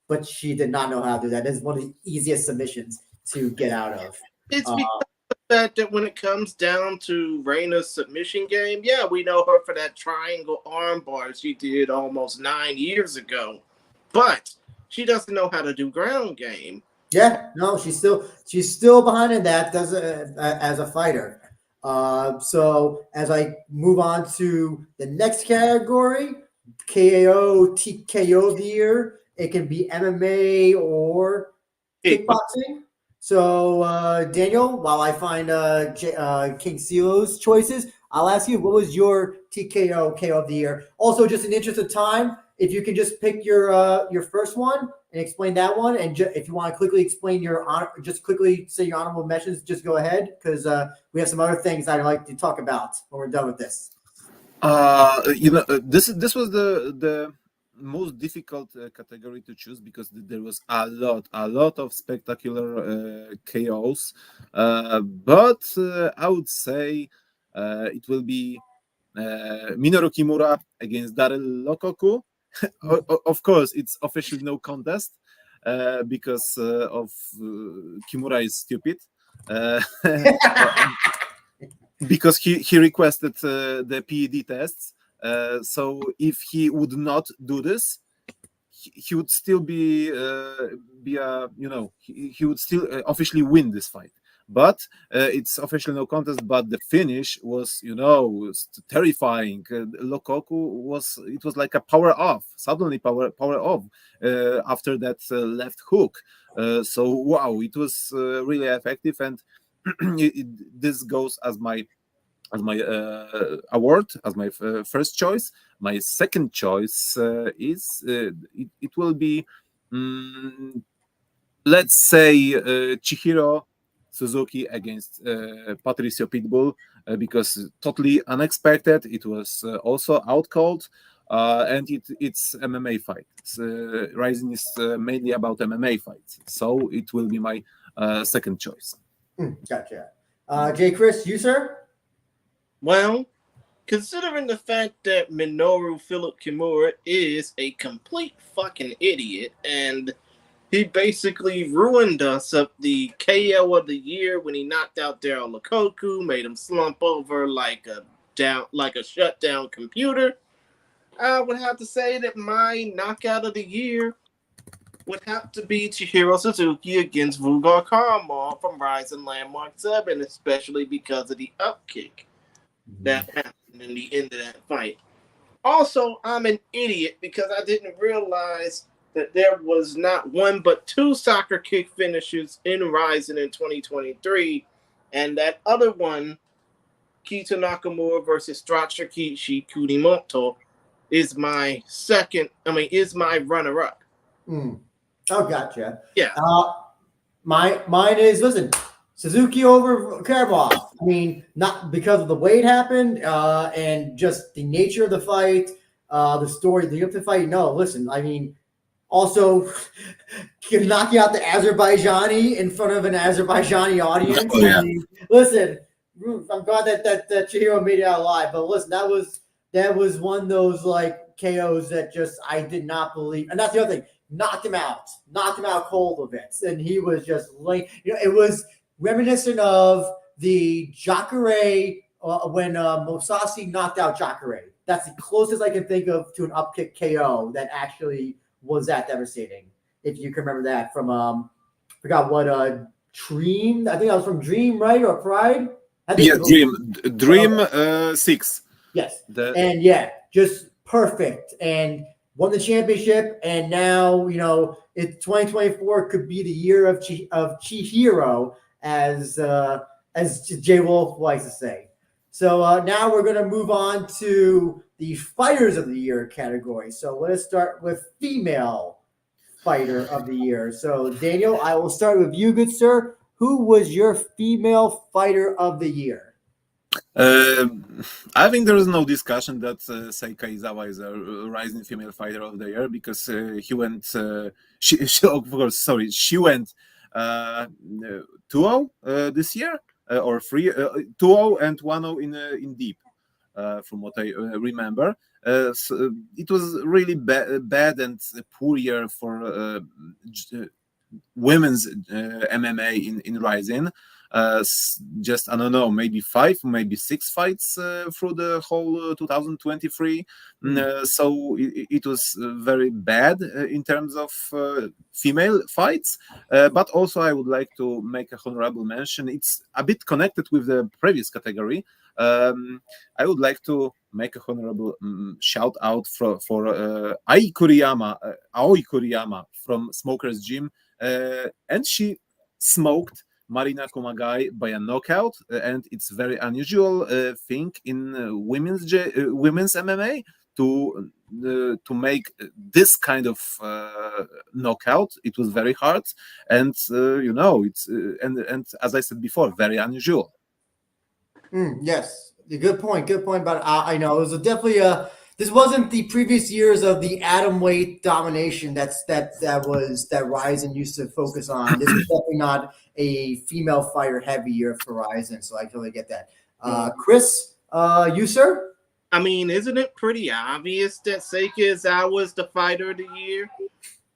but she did not know how to do that. It's one of the easiest submissions to get out of. It's because that when it comes down to Reina's submission game, yeah, we know her for that triangle armbar she did almost 9 years ago, but she doesn't know how to do ground game. Yeah, no, she's still behind in that as a fighter. So as I move on to the next category, KO, TKO of the year, it can be MMA or kickboxing. So, Daniel, while I find King Silo's choices, I'll ask you, what was your TKO KO of the year? Also, just in the interest of time, if you can just pick your first one and explain that one, and if you want to quickly explain just quickly say your honorable mentions, just go ahead because we have some other things I'd like to talk about when we're done with this. This was the most difficult category to choose because there was a lot of spectacular KOs, but I would say it will be Minoru Kimura against Daryl Lokoku. Of course, it's officially no contest, because of Kimura is stupid. Because he requested the PED tests. So if he would not do this, he would still be a he would still officially win this fight. But it's officially no contest. But the finish was terrifying. Lokoku was like a power off, suddenly power off after that left hook. So wow, it was really effective, and this goes as my award, as my first choice. My second choice is it will be, let's say, Chihiro Suzuki against Patricio Pitbull, because totally unexpected. It was also out cold, and it's MMA fight. Rizin is mainly about MMA fights, so it will be my second choice. Gotcha. J. Chris, you sir? Well, considering the fact that Minoru Philip Kimura is a complete fucking idiot, and he basically ruined us of the KO of the year when he knocked out Daryl Lukoku, made him slump over like a shutdown computer, I would have to say that my knockout of the year would have to be Chihiro Suzuki against Vugar Karamal from Rizin Landmark 7, especially because of the upkick that happened in the end of that fight. Also, I'm an idiot because I didn't realize that there was not one but two soccer kick finishes in Rizin in 2023, and that other one, Kita Nakamura versus Strachirikishi Kudimoto, is my runner-up. Oh, gotcha. Yeah. Mine is, listen, Suzuki over Karabov. I mean, not because of the way it happened, and just the nature of the fight, the story, the up to fight. No, listen, I mean, also knocking out the Azerbaijani in front of an Azerbaijani audience. Oh, yeah. I mean, listen, I'm glad that Chihiro made it out alive. But listen, that was one of those like KOs that just I did not believe. And that's the other thing. Knocked him out cold of it. And he was just like, it was reminiscent of the Jacare when Mousasi knocked out Jacare. That's the closest I can think of to an upkick KO that actually was that devastating. If you can remember that from forgot what Dream. I think that was from Dream, right? Or Pride? I think Dream 6. Yes. And yeah, just perfect. And won the championship, and now it 2024 could be the year of Chihiro, as Jay Wolf likes to say. So now we're going to move on to the Fighters of the Year category. So let us start with Female Fighter of the Year. So Daniel, I will start with you, good sir. Who was your Female Fighter of the Year? I think there is no discussion that Seika Izawa is a rising female fighter of the year, because he went. She went 2-0 this year, or 2-0 and 1-0 in deep, from what I remember. So it was really bad and poor year for women's MMA in Rizin. Just I don't know, maybe 5, maybe 6 fights through the whole 2023. So it was very bad in terms of female fights. But also I would like to make a honorable mention. It's a bit connected with the previous category. I would like to make a honorable shout out for Aoi Kuriyama from Smoker's Gym, and she smoked Marina Kumagai by a knockout, and it's very unusual thing in women's MMA to make this kind of knockout. It was very hard, and it's and as I said before, very unusual. Yes, good point. But I know it was definitely this wasn't the previous years of the atom weight domination that Rizin used to focus on. This is definitely not a female fighter heavy year for Rizin, so I totally get that. Chris, you sir? I mean, isn't it pretty obvious that Seika Izawa was the fighter of the year?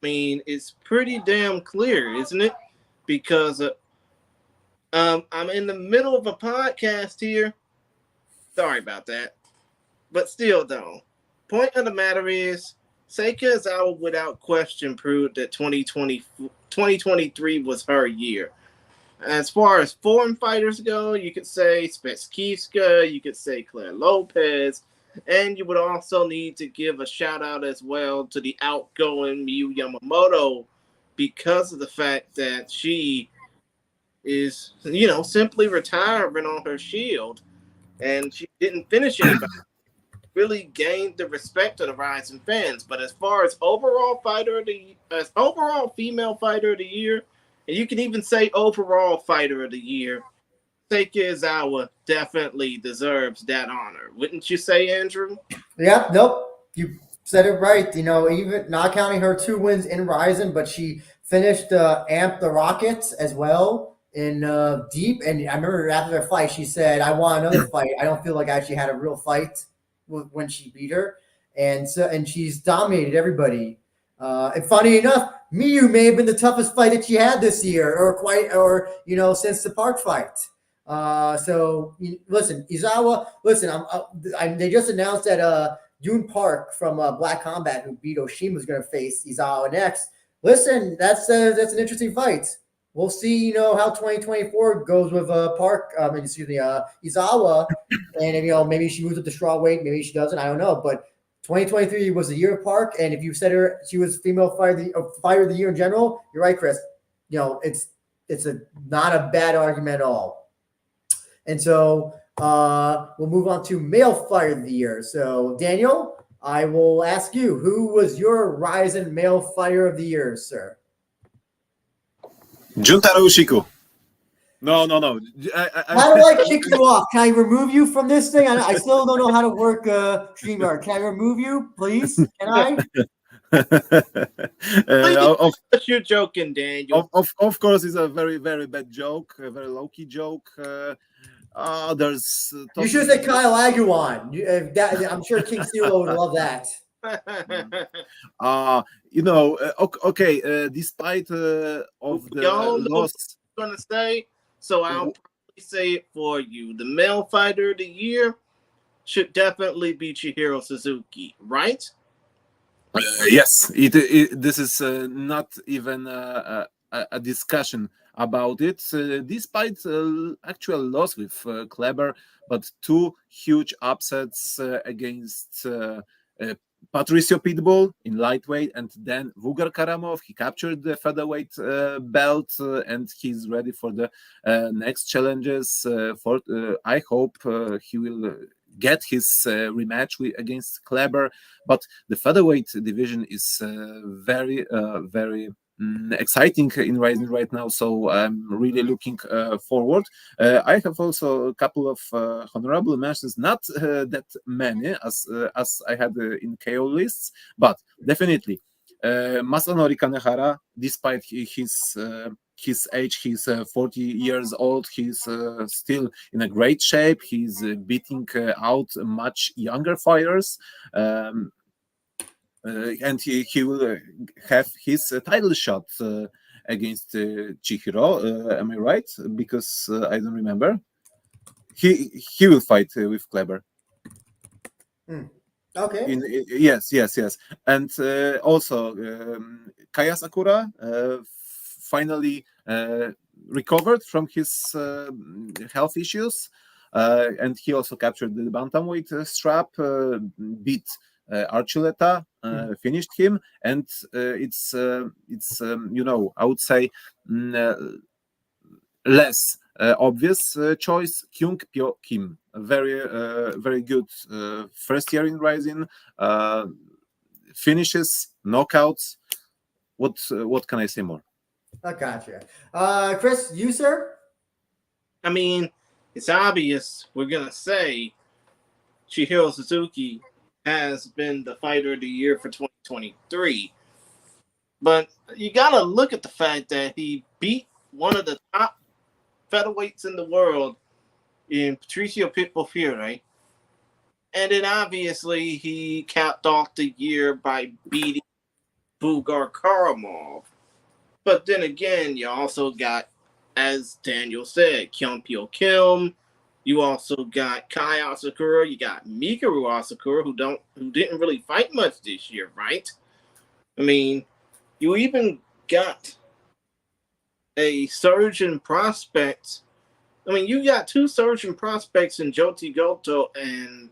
mean, it's pretty damn clear, isn't it? Because I'm in the middle of a podcast here. Sorry about that. But still, though, point of the matter is, Seika Izawa without question proved that 2023 was her year. As far as foreign fighters go, you could say Spetskiska, you could say Claire Lopez, and you would also need to give a shout out as well to the outgoing Miyu Yamamoto because of the fact that she is, simply retiring on her shield, and she didn't finish anybody. Really gained the respect of the Rizin fans. But as far as overall female fighter of the year, and you can even say overall fighter of the year, Seiki Izawa definitely deserves that honor. Wouldn't you say, Andrew? Yeah, nope. You said it right. Even not counting her 2 wins in Rizin, but she finished Amp the Rockets as well in deep. And I remember after their fight, she said, "I want another fight. I don't feel like I actually had a real fight when she beat her." And she's dominated everybody. And funny enough, Miyu may have been the toughest fight that she had this year, since the Park fight. Listen, Izawa. Listen, they just announced that Yoon Park from Black Combat, who beat Oshima, is going to face Izawa next. Listen, that's an interesting fight. We'll see, how 2024 goes with Izawa, and maybe she moves up to strawweight, maybe she doesn't. I don't know, but 2023 was the year of Park, and if you said she was female fighter of the year in general, you're right, Chris. It's not a bad argument at all. And so we'll move on to male fighter of the year. So Daniel, I will ask you, who was your Rizin male fighter of the year, sir? Juntaro Ushiku. No. How do I kick you off? Can I remove you from this thing? I still don't know how to work StreamYard. Can I remove you, please? Can I? You're joking, Daniel. Of course, it's a very, very bad joke, a very low-key joke. There's you should say Kyle Aguan. I'm sure King Stilo would love that. Okay. Despite of the loss, I'm gonna say, so I'll probably say it for you. The male fighter of the year should definitely be Chihiro Suzuki, right? Yes, this is not even a discussion about it, despite actual loss with Kleber, but 2 huge upsets against Patricio Pitbull in lightweight, and then Vugar Karamov. He captured the featherweight belt, and he's ready for the next challenges. I hope he will get his rematch against Kleber, but the featherweight division is very exciting in Rizin right now, so I'm really looking forward. I have also a couple of honorable mentions, not that many as I had in KO lists, but definitely Masanori Kanehara, despite his age, he's 40 years old, he's still in a great shape. He's beating out much younger fighters, and he will have his title shot against Chihiro. Am I right? Because I don't remember. He will fight with Kleber. Okay. Yes. And also Kaya Sakura finally recovered from his health issues, and he also captured the bantamweight strap, beat Archuleta, finished him, and it's I would say less obvious choice, Kyung Pyo Kim. Very good first year in Rizin, finishes, knockouts. What can I say more? I gotcha. Chris, you, sir? I mean, it's obvious we're gonna say Chihiro Suzuki has been the fighter of the year for 2023. But you gotta look at the fact that he beat one of the top featherweights in the world in Patricio Pitbull Fury. And then obviously he capped off the year by beating Bulgar Karamov. But then again, you also got, as Daniel said, Kyompyo Kim. You also got Kai Asakura. You got Mikaru Asakura, who didn't really fight much this year, right? I mean, you even got a surge in prospects. I mean, you got two surgeon prospects in Joti Goto and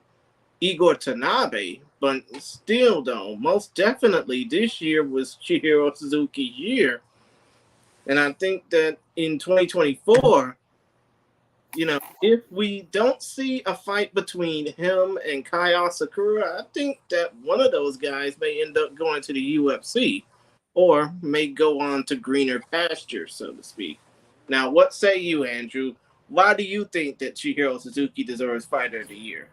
Igor Tanabe, but still, though, most definitely this year was Chihiro Suzuki's year. And I think that in 2024, if we don't see a fight between him and Kai Sakura, I think that one of those guys may end up going to the UFC or may go on to greener pastures, so to speak. Now, what say you, Andrew? Why do you think that Chihiro Suzuki deserves Fighter of the Year?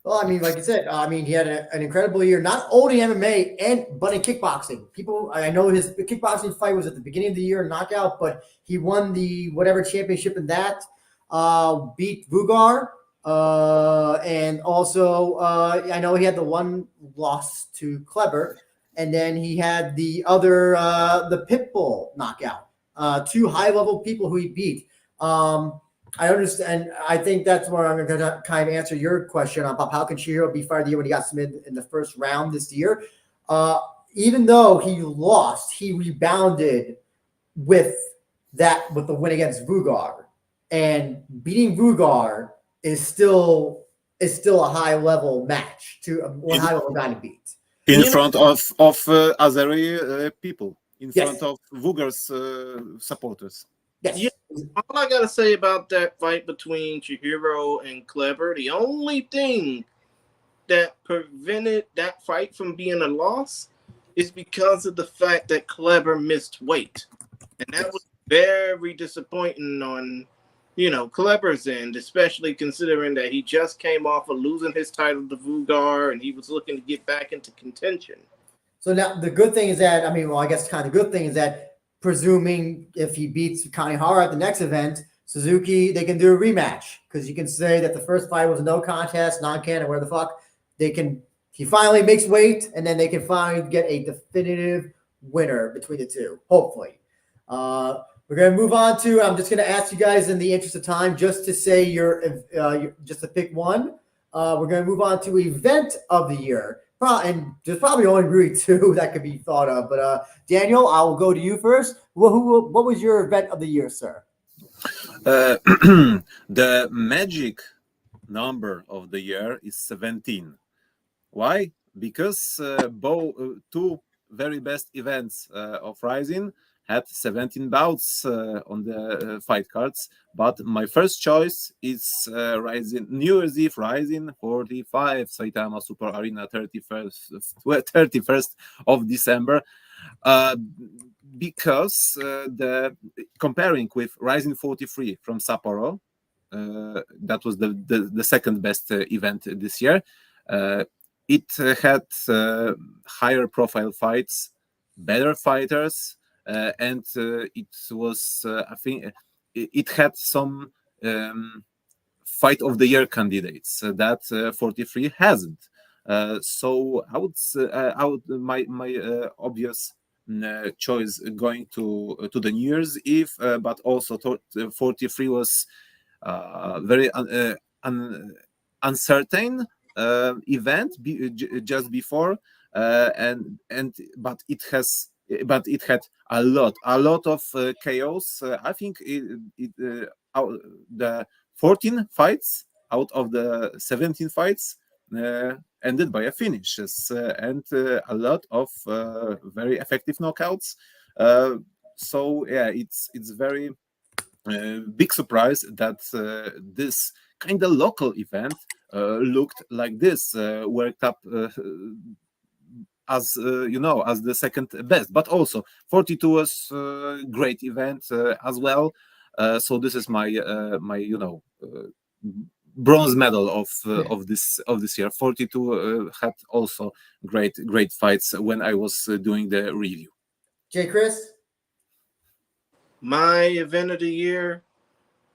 Well, I mean, like you said, he had an incredible year, not only MMA but in kickboxing. I know his kickboxing fight was at the beginning of the year, knockout, but he won the whatever championship in that. Beat Vugar, and also I know he had the one loss to Kleber, and then he had the other the Pitbull knockout. Two high level people who he beat. I understand. I think that's where I'm going to kind of answer your question about how can Chihiro be fired of the year when he got submitted in the first round this year. Even though he lost, he rebounded with the win against Vugar, and beating Vugar is still a high level match to a high level guy to beat in front of Azeri people, in front of Vugar's supporters. Yes. Yeah, all I gotta say about that fight between Chihiro and Kleber, the only thing that prevented that fight from being a loss is because of the fact that Kleber missed weight. And that was very disappointing on, Kleber's end, especially considering that he just came off of losing his title to Vugar and he was looking to get back into contention. So now the good thing is that, I guess kind of the good thing is that presuming if he beats Kanehara at the next event, Suzuki, they can do a rematch because you can say that the first fight was a no contest, non-canon, where the fuck he finally makes weight, and then they can finally get a definitive winner between the two, hopefully. We're going to move on to, I'm just going to ask you guys in the interest of time, just to say just to pick one. We're going to move on to event of the year. And there's probably only really two that could be thought of. But Daniel, I will go to you first. What was your event of the year, sir? The magic number of the year is 17. Why? Because two very best events of Rizin had 17 bouts on the fight cards, but my first choice is Rizin New Year's Eve Rizin 45 Saitama Super Arena 31st of December, because comparing with Rizin 43 from Sapporo, that was the second best event this year. It had higher profile fights, better fighters, and it was, I think, it had some fight of the year candidates that 43 hasn't. So I would my obvious choice going to the New Year's Eve, but also 43 was very uncertain event just before, but it had a lot of chaos. I think the 14 fights out of the 17 fights ended by a finishes, and a lot of very effective knockouts. So yeah, it's very big surprise that this kind of local event looked like this, worked up as as the second best. But also 42 was a great event as well. So this is my bronze medal of this year. 42 had also great fights when I was doing the review. J. Chris? My event of the year,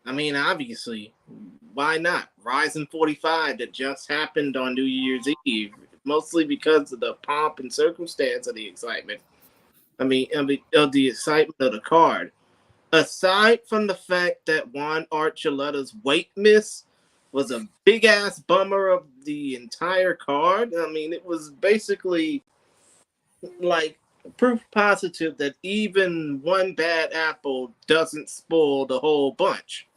obviously, why not? Rizin 45 that just happened on New Year's Eve, mostly because of the pomp and circumstance of the excitement. Of the excitement of the card. Aside from the fact that Juan Archuleta's weight miss was a big ass bummer of the entire card. It was basically like proof positive that even one bad apple doesn't spoil the whole bunch.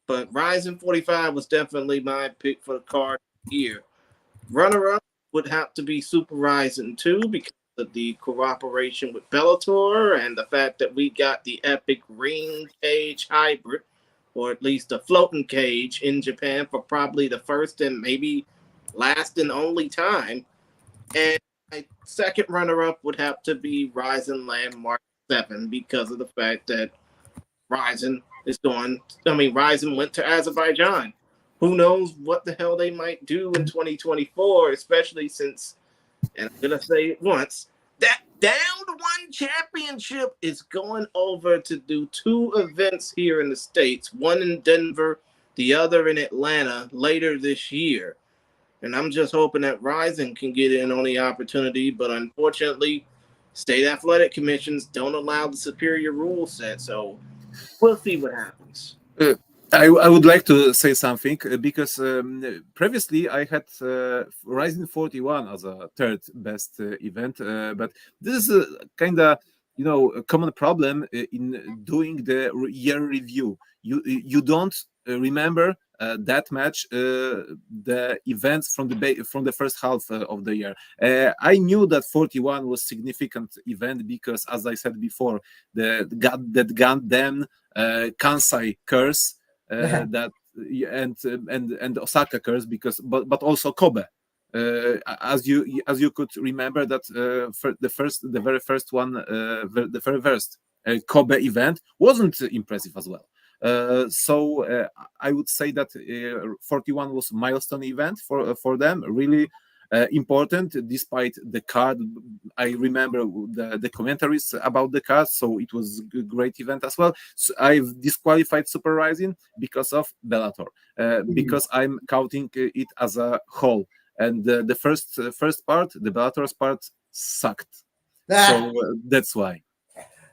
But Rizin 45 was definitely my pick for the card here. Runner up would have to be Super Rizin 2 because of the cooperation with Bellator and the fact that we got the epic ring cage hybrid, or at least a floating cage in Japan for probably the first and maybe last and only time. And my second runner up would have to be Rizin Landmark 7 because of the fact that Rizin Rizin went to Azerbaijan. Who knows what the hell they might do in 2024, especially since, and I'm going to say it once, that down one championship is going over to do two events here in the States, one in Denver, the other in Atlanta later this year. And I'm just hoping that Rizin can get in on the opportunity, but unfortunately, state athletic commissions don't allow the superior rule set. So we'll see what happens. Uh, I would like to say something because previously I had Rising 41 as a third best event, but this is a kind of a common problem in doing the year review. You don't remember that much the events from the first half of the year. I knew that 41 was significant event because, as I said before, that Gundam Kansai curse that and Osaka curse because but also Kobe. As you could remember that the very first one the very first Kobe event wasn't impressive as well. I would say that 41 was a milestone event for them, really important despite the card. I remember the commentaries about the card, so it was a great event as well. So I've disqualified Super Rising because of Bellator, because I'm counting it as a whole, and the first part, the Bellator's part, sucked. So that's why.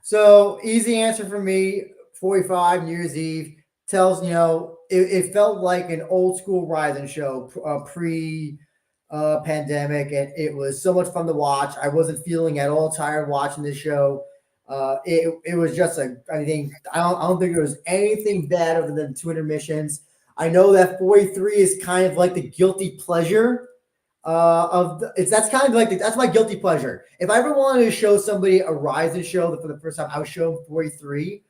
So easy answer for me. 45 New Year's Eve tells it felt like an old school Rising show pre pandemic, and it was so much fun to watch. I wasn't feeling at all tired watching this show. It was just I don't think there was anything bad other than two intermissions. I know that 43 is kind of like the guilty pleasure that's kind of like that's my guilty pleasure. If I ever wanted to show somebody a Rising show for the first time, I would show them 43.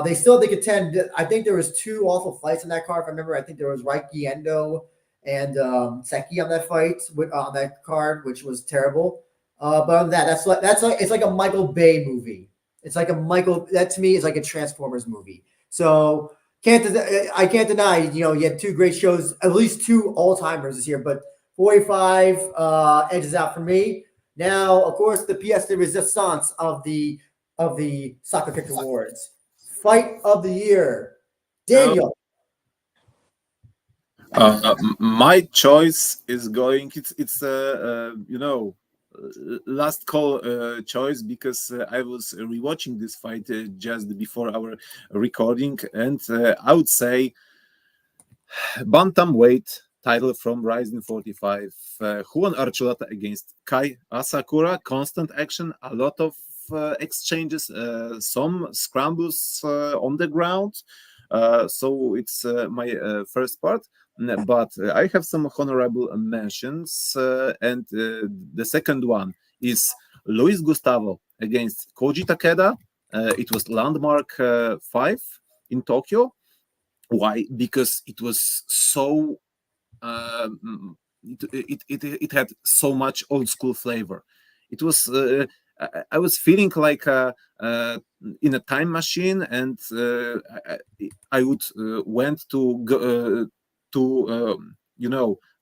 They still could contend. I think there was two awful fights in that card. If I remember, I think there was Reiki Endo and Seki on that fight on that card, which was terrible. But on that, that's like it's like a Michael Bay movie. It's like a Michael that to me is like a Transformers movie. So I can't deny you had two great shows, at least two all timers this year, but 45 edges out for me. Now, of course, the pièce de résistance of the Soccer Kick Awards. Fight of the year. Daniel. My choice is going. It's last call choice because I was rewatching this fight just before our recording, and I would say bantamweight title from Rizin 45. Juan Archuleta against Kai Asakura. Constant action, a lot of exchanges, some scrambles on the ground. So it's my first part. But I have some honorable mentions. And the second one is Luis Gustavo against Koji Takeda. It was Landmark 5 in Tokyo. Why? Because it was so it had so much old school flavor. It was I was feeling like in a time machine, and I would went to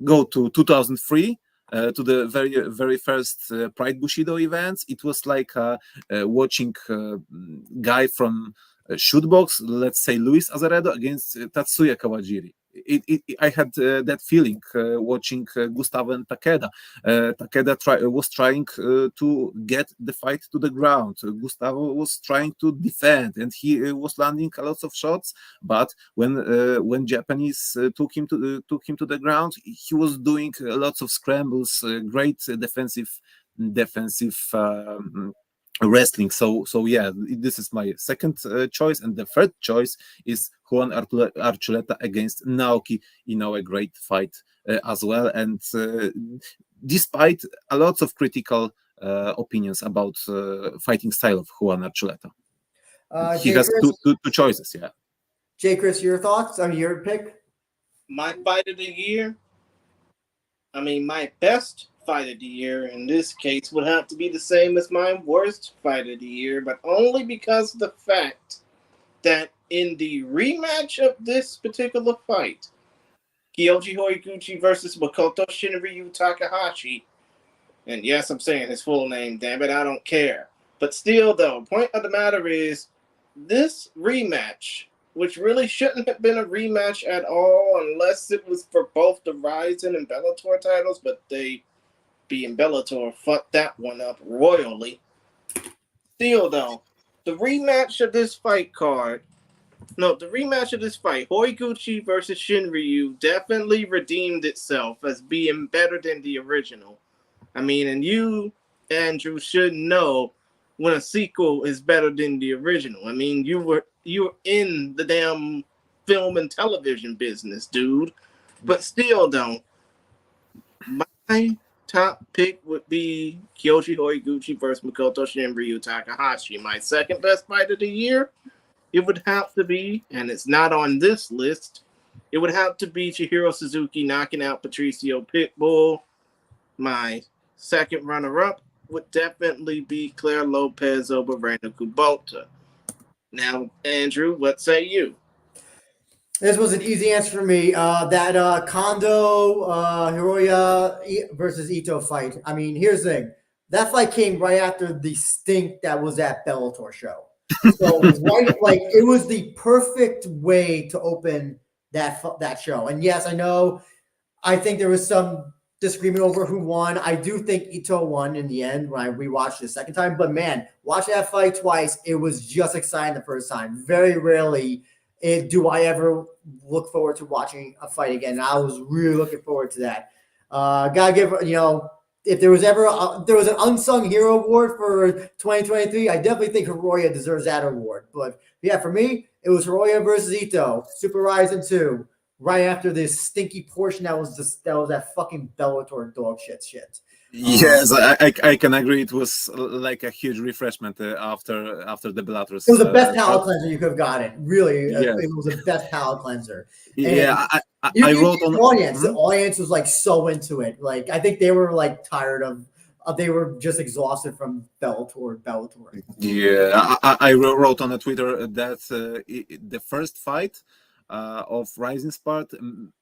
go to 2003 to the very first Pride Bushido events. It was like watching guy from Shootbox, let's say Luis Azaredo against Tatsuya Kawajiri. I had that feeling watching Gustavo and Takeda. Takeda was trying to get the fight to the ground. Gustavo was trying to defend, and he was landing a lot of shots. But when Japanese took him to the ground, he was doing lots of scrambles, great defensive wrestling. So yeah, this is my second choice, and the third choice is Juan Archuleta against Naoki Inoue. Great fight as well, and despite a lot of critical opinions about fighting style of Juan Archuleta, he has two choices. Yeah. Jay Chris, your thoughts on your pick? My fight of the year. I mean, my best fight of the year in this case would have to be the same as my worst fight of the year, but only because of the fact that in the rematch of this particular fight, Kyoji Horiguchi versus Makoto Shinryu Takahashi, and yes, I'm saying his full name, damn it, I don't care. But still, though, point of the matter is, this rematch, which really shouldn't have been a rematch at all unless it was for both the Rizin and Bellator titles, but they, being Bellator, fucked that one up royally. Still, though, the rematch of this fight, Horiguchi versus Shinryu, definitely redeemed itself as being better than the original. I mean, and you, Andrew, should know when a sequel is better than the original. I mean, you were in the damn film and television business, dude. But still, though, my top pick would be Kyoji Horiguchi versus Makoto Shinryu Takahashi. My second best fight of the year, it would have to be, and it's not on this list, it would have to be Chihiro Suzuki knocking out Patricio Pitbull. My second runner-up would definitely be Claire Lopez over Reina Kubota. Now, Andrew, what say you? This was an easy answer for me. That Kondo Hiroya versus Ito fight. I mean, here's the thing. That fight came right after the stink that was at Bellator show. So it was the perfect way to open that show. And yes, I know. I think there was some disagreement over who won. I do think Ito won in the end when I rewatched it the second time. But man, watching that fight twice, it was just exciting the first time. Very rarely do I ever look forward to watching a fight again. And I was really looking forward to that. Gotta give, if there was ever there was an unsung hero award for 2023, I definitely think Hiroya deserves that award. But yeah, for me, it was Hiroya versus Ito, Super Rizin 2, right after this stinky portion that was that fucking Bellator dog shit. Yes, I can agree. It was like a huge refreshment after the Bellator's. It was the best palate cleanser you could have gotten. Really, yes. It was the best palate cleanser. Yeah, I wrote on the audience. The audience was like so into it. Like I think they were like tired of. They were just exhausted from Bellator. Yeah, I wrote on Twitter that the first fight of Rizin's part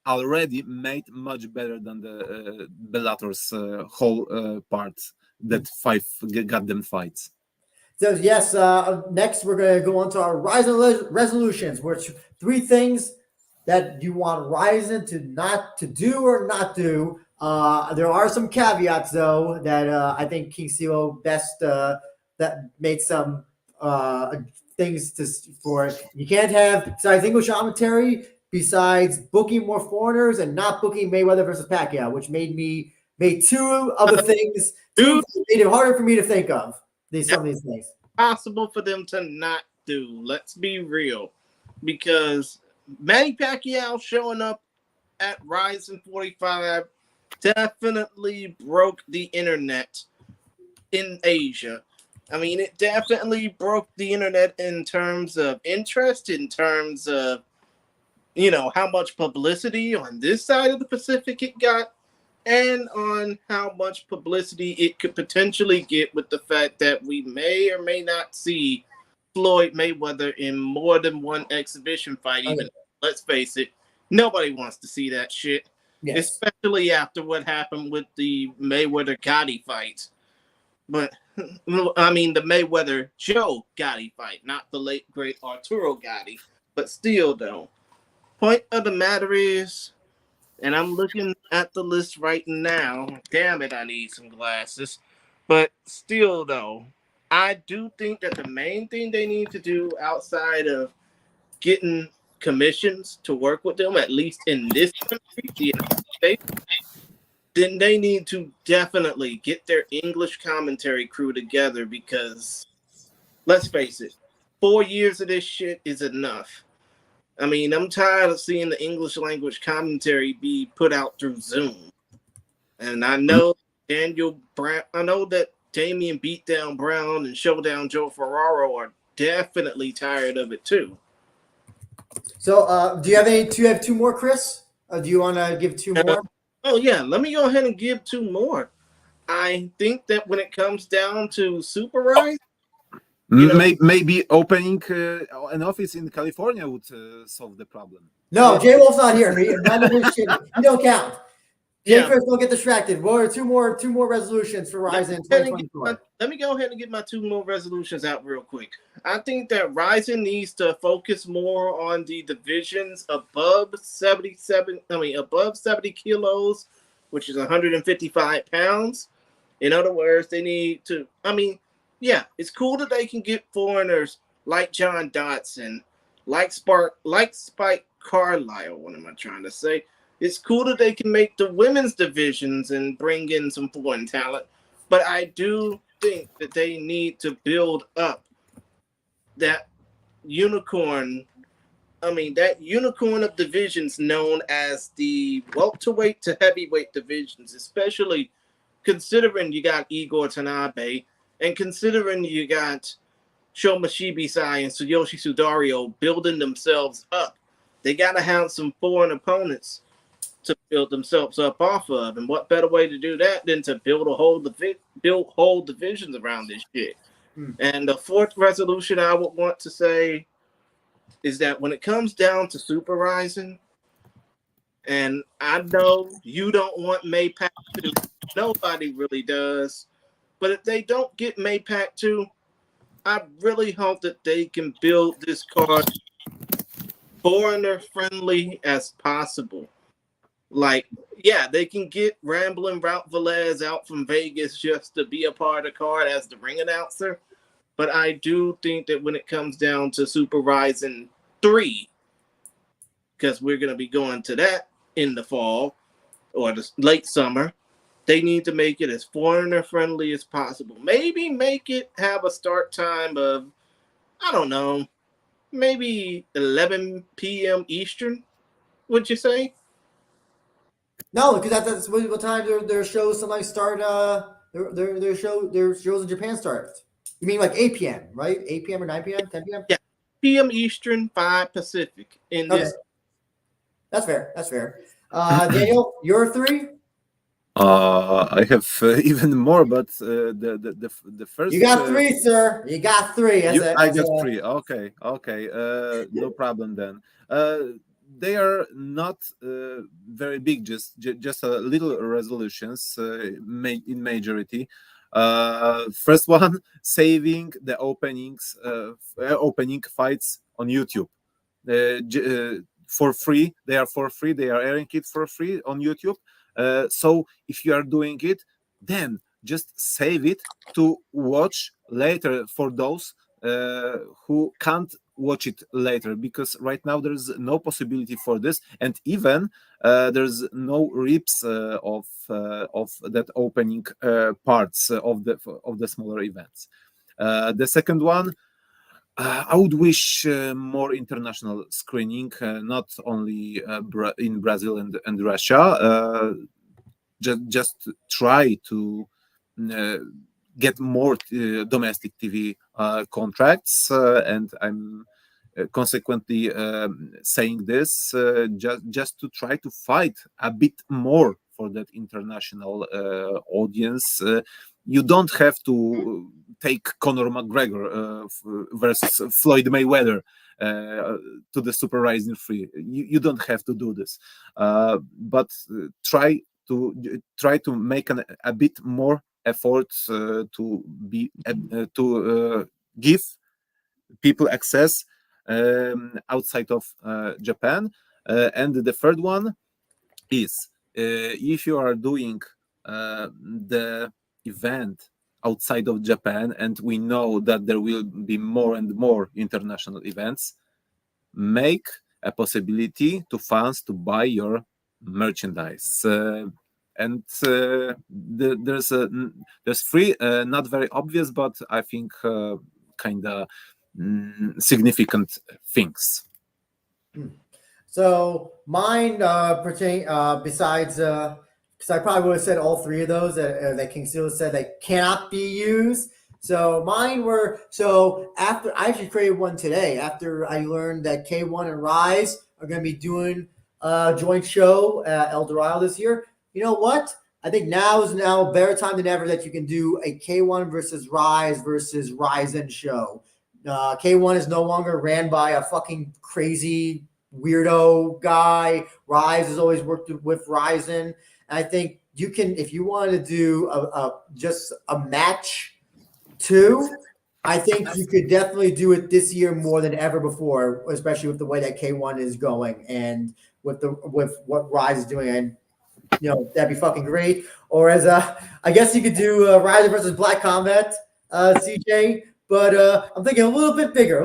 already made much better than the Bellator's whole part. That 5 goddamn fights. So yes, next we're going to go on to our Rizin resolutions, which 3 things that you want Rizin to do or not do. There are some caveats though that I think King Silo best that made some things for it. You can't have besides English commentary, besides booking more foreigners and not booking Mayweather versus Pacquiao, which made 2 of the things made it harder for me to think of some of these things. Possible for them to not do. Let's be real, because Manny Pacquiao showing up at Rizin 45 definitely broke the internet in Asia. I mean, it definitely broke the internet in terms of interest, in terms of, how much publicity on this side of the Pacific it got, and on how much publicity it could potentially get with the fact that we may or may not see Floyd Mayweather in more than one exhibition fight. Even let's face it, nobody wants to see that shit. Yes. Especially after what happened with the Mayweather Gotti fight. But I mean, the Mayweather Joe Gotti fight, not the late great Arturo Gotti. But still, though, Point of the matter is, and I'm looking at the list right now. Damn it, I need some glasses. But still, though, I do think that the main thing they need to do outside of getting commissions to work with them, at least in this country, the United States, then they need to definitely get their English commentary crew together because, let's face it, 4 years of this shit is enough. I mean, I'm tired of seeing the English language commentary be put out through Zoom. And I know Daniel Brown, I know that Damian Beatdown Brown and Showdown Joe Ferraro are definitely tired of it too. So, do you have any? Do you have two more, Chris? Do you want to give two Uh, more? oh, yeah, let me go ahead and give two more. I think that when it comes down to Super Rise, you know, Maybe opening an office in California would solve the problem. No, Jay Wolf's not here. None of his shit. You don't count. Jay yeah, Chris, don't get distracted. What are two more resolutions for Rizin let me, 2024? let me go ahead and get my two more resolutions out real quick. I think that Ryzen needs to focus more on the divisions above 77, above 70 kilos, which is 155 pounds. In other words, they need to, yeah, it's cool that they can get foreigners like John Dotson, like Spike Carlisle. What am I trying to say? It's cool that they can make the women's divisions and bring in some foreign talent, but I do think that they need to build up that unicorn. That unicorn of divisions known as the welterweight to heavyweight divisions, especially considering you got Igor Tanabe and considering you got Shoma Shibisai and Tsuyoshi Sudario building themselves up. They got to have some foreign opponents to build themselves up off of. And what better way to do that than to build whole divisions around this shit? And the fourth resolution I would want to say is that when it comes down to Super Rising, and I know you don't want Maypac 2, nobody really does, but if they don't get Maypac 2, I really hope that they can build this card foreigner friendly as possible. Like, yeah, they can get Rambling Route Velez out from Vegas just to be a part of the card as the ring announcer. But I do think that when it comes down to Super Rising 3, because we're going to be going to that in the fall or the late summer, they need to make it as foreigner friendly as possible. Maybe make it have a start time of, I don't know, maybe 11 p.m. Eastern, would you say? No, because that's what time their shows sometimes start. Their shows in Japan start. You mean like 8 p.m. right? 8 p.m. or 9 p.m. 10 p.m. Yeah, p.m. Eastern, 5 Pacific. In Okay, this, that's fair. That's fair. Daniel, your three. I have even more, but the first You got three, sir. You got three. I got three. Okay, okay, no problem then. They are not very big, just a little resolutions in majority. First one, saving the opening fights on YouTube for free. They are for free. They are airing it for free on YouTube. So if you are doing it, then just save it to watch later for those who can't watch it later, because right now there's no possibility for this, and even there's no rips of that opening parts of the smaller events. The second one, I would wish more international screening, not only in Brazil and Russia. Just try to uh, get more domestic TV contracts, and I'm consequently saying this just to try to fight a bit more for that international audience. You don't have to take Conor McGregor versus Floyd Mayweather to the Super Rising 3. You don't have to do this, but try to make a bit more effort to give people access outside of Japan. And the third one is if you are doing the event outside of Japan, and we know that there will be more and more international events, make a possibility to fans to buy your merchandise. And there's three not very obvious, but I think kind of significant things. So mine pertain besides because I probably would have said all three of those that King Seal said that cannot be used. So mine were after I actually created one today after I learned that K1 and Rise are going to be doing a joint show at El Dorado this year. You know what? I think now is a better time than ever that you can do a K1 versus Rizin show. K1 is no longer ran by a fucking crazy weirdo guy. Rise has always worked with Rizin. And I think you can, if you want to do just a match too, I think you could definitely do it this year more than ever before, especially with the way that K1 is going and with what Rise is doing. And that'd be fucking great. Or as I guess you could do Rise versus Black Combat, CJ. But I'm thinking a little bit bigger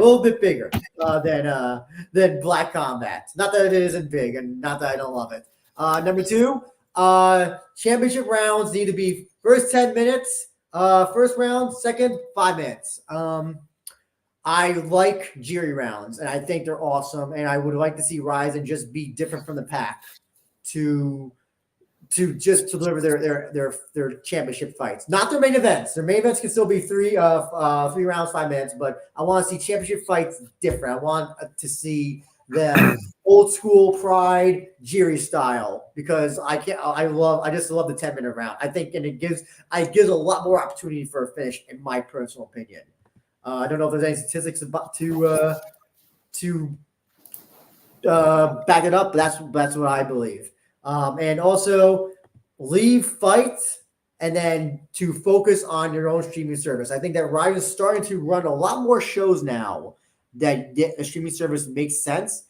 than Black Combat. Not that it isn't big, and not that I don't love it. Number two, championship rounds need to be first 10 minutes. First round, second 5 minutes. I like Jiri rounds, and I think they're awesome. And I would like to see Rise and just be different from the pack to just deliver their championship fights, not their main events. Their main events can still be 3 rounds, 5 minutes, but I want to see championship fights different. I want to see them old school Pride Jiri style because I just love the 10-minute round. I think, and it gives a lot more opportunity for a finish, in my personal opinion. I don't know if there's any statistics about to back it up, but that's what I believe. And also leave fights and then to focus on your own streaming service. I think that Rise is starting to run a lot more shows now that a streaming service makes sense.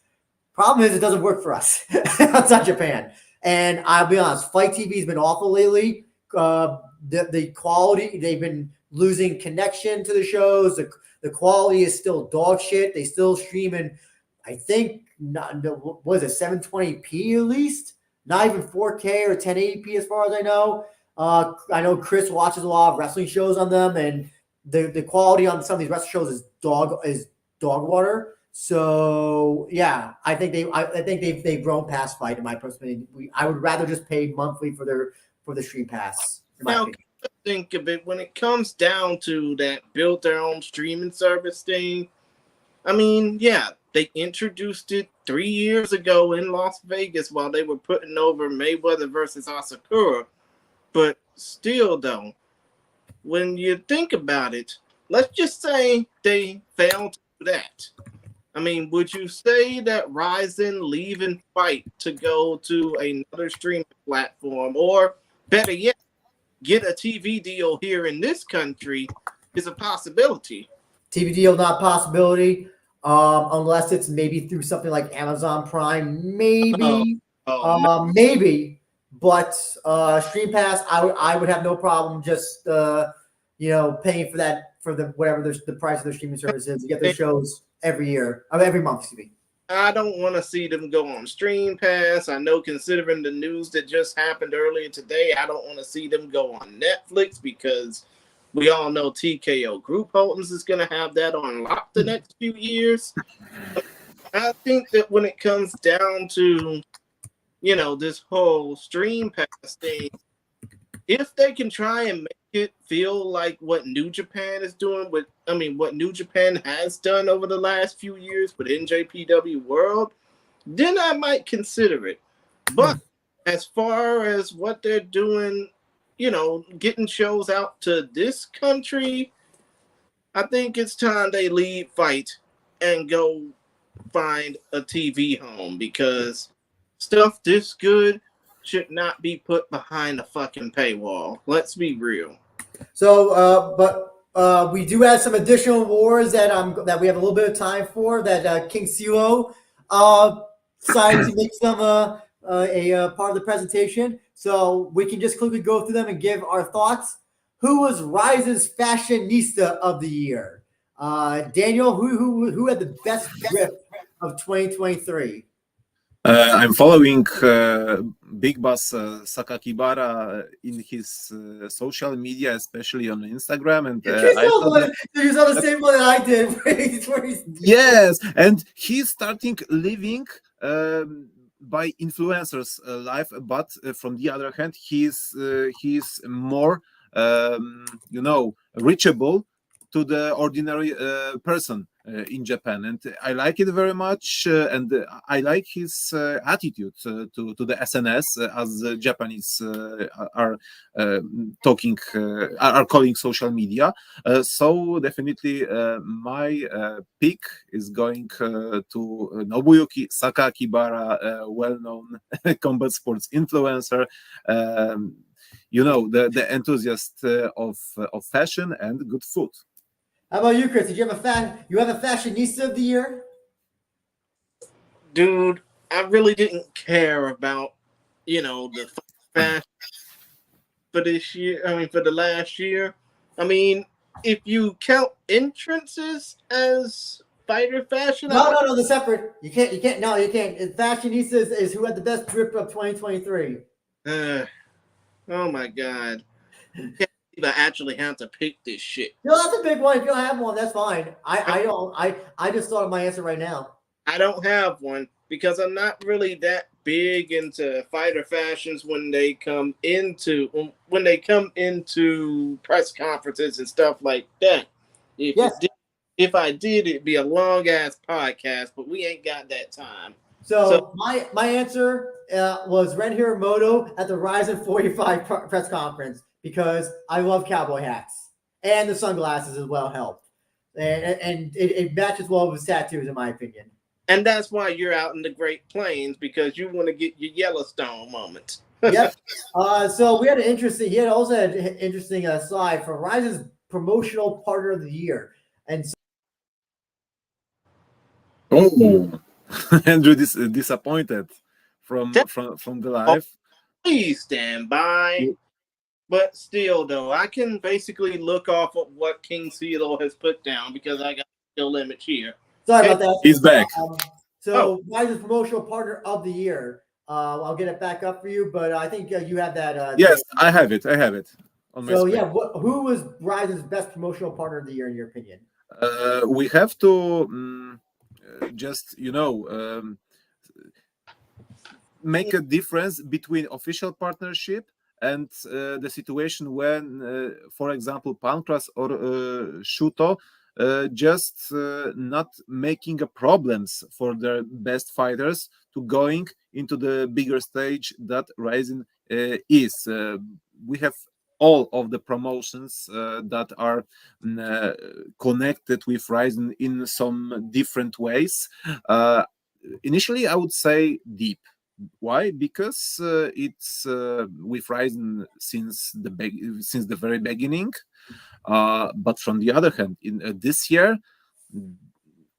Problem is, it doesn't work for us outside Japan. And I'll be honest, Fight TV has been awful lately. The quality, they've been losing connection to the shows. The quality is still dog shit. They still stream in, I think, what is it, 720p at least? Not even 4K or 1080p as far as I know. I know Chris watches a lot of wrestling shows on them, and the quality on some of these wrestling shows is dog water. So yeah, I think they've grown past Fight, in my personal opinion. I would rather just pay monthly for the stream pass. Now, think of it when it comes down to that build their own streaming service thing. I mean, yeah, they introduced it 3 years ago in Las Vegas while they were putting over Mayweather versus Asakura. But still, though, when you think about it, let's just say they failed to do that. I mean, would you say that Rizin leaving Fight to go to another streaming platform, or better yet, get a TV deal here in this country is a possibility? TV deal, not possibility. Unless it's maybe through something like Amazon Prime, maybe, maybe. But Stream Pass, I would have no problem just paying for that for whatever the price of their streaming service is to get their shows every month. Excuse me. I don't want to see them go on Stream Pass. I know, considering the news that just happened earlier today, I don't want to see them go on Netflix because we all know TKO Group Holdings is going to have that on lock the next few years. I think that when it comes down to, this whole Stream Pass thing, if they can try and make it feel like what New Japan is doing what New Japan has done over the last few years with NJPW World, then I might consider it. But as far as what they're doing, getting shows out to this country, I think it's time they leave Fight and go find a TV home, because stuff this good should not be put behind a fucking paywall. Let's be real. So, but we do have some additional awards that we have a little bit of time for. That King Silo decided to make some part of the presentation, so we can just quickly go through them and give our thoughts. Who was Rise's fashionista of the year? Daniel, who had the best drip of 2023? I'm following Big Boss Sakakibara in his social media, especially on Instagram, and I thought that You saw the same one that I did. yes, and he's starting living by influencers' life, but from the other hand, he's more reachable to the ordinary person in Japan, and I like it very much, and I like his attitude to the SNS, as Japanese are talking, are calling social media. So definitely, my pick is going to Nobuyuki Sakakibara, well-known combat sports influencer. The enthusiast of fashion and good food. How about you, Chris? Did you have a fashionista of the year? Dude, I really didn't care about, the fashion for this year. I mean, for the last year. I mean, if you count entrances as fighter fashion, No, they're separate. You can't. No, you can't. Fashionista is who had the best drip of 2023. Oh my god. I actually have to pick this shit. No, that's a big one. If you don't have one, that's fine. I don't. I just thought of my answer right now. I don't have one because I'm not really that big into fighter fashions when they come into press conferences and stuff like that. If I did, it'd be a long ass podcast, but we ain't got that time. So my answer was Ren Hiramoto at the Rizin 45 press conference, because I love cowboy hats, and the sunglasses as well help, and it matches well with his tattoos, in my opinion. And that's why you're out in the Great Plains, because you want to get your Yellowstone moment. Yep. So we had an interesting. He had also had an interesting slide for Rise's promotional partner of the year, and so. Oh, Andrew disappointed from the live. Please stand by. But still, though, I can basically look off of what King CeeLo has put down, because I got skill limits here. Sorry about that. He's back. Rise's promotional partner of the year. I'll get it back up for you, but I think you have that. Yes, I have it. On my screen. Who was Rise's best promotional partner of the year in your opinion? We have to just make a difference between official partnership and the situation when, for example, Pancras or Shuto just not making problems for their best fighters to going into the bigger stage that Rizin is. We have all of the promotions that are connected with Rizin in some different ways. Initially, I would say Deep. Why? Because it's with Rizin since the very beginning. But from the other hand, in this year,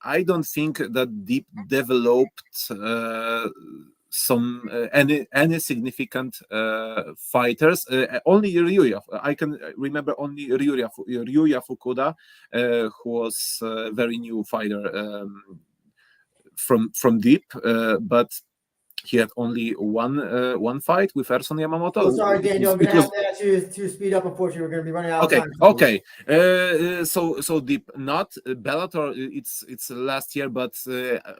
I don't think that Deep developed any significant fighters. Only Ryuya. I can remember only Ryuya Fukuda, who was a very new fighter from Deep, but he had only one fight with Erson Yamamoto. Oh, sorry, Daniel. I'm going to have to ask you to speed up. Unfortunately, we're going to be running out of time. Okay. So Deep, not Bellator. It's last year, but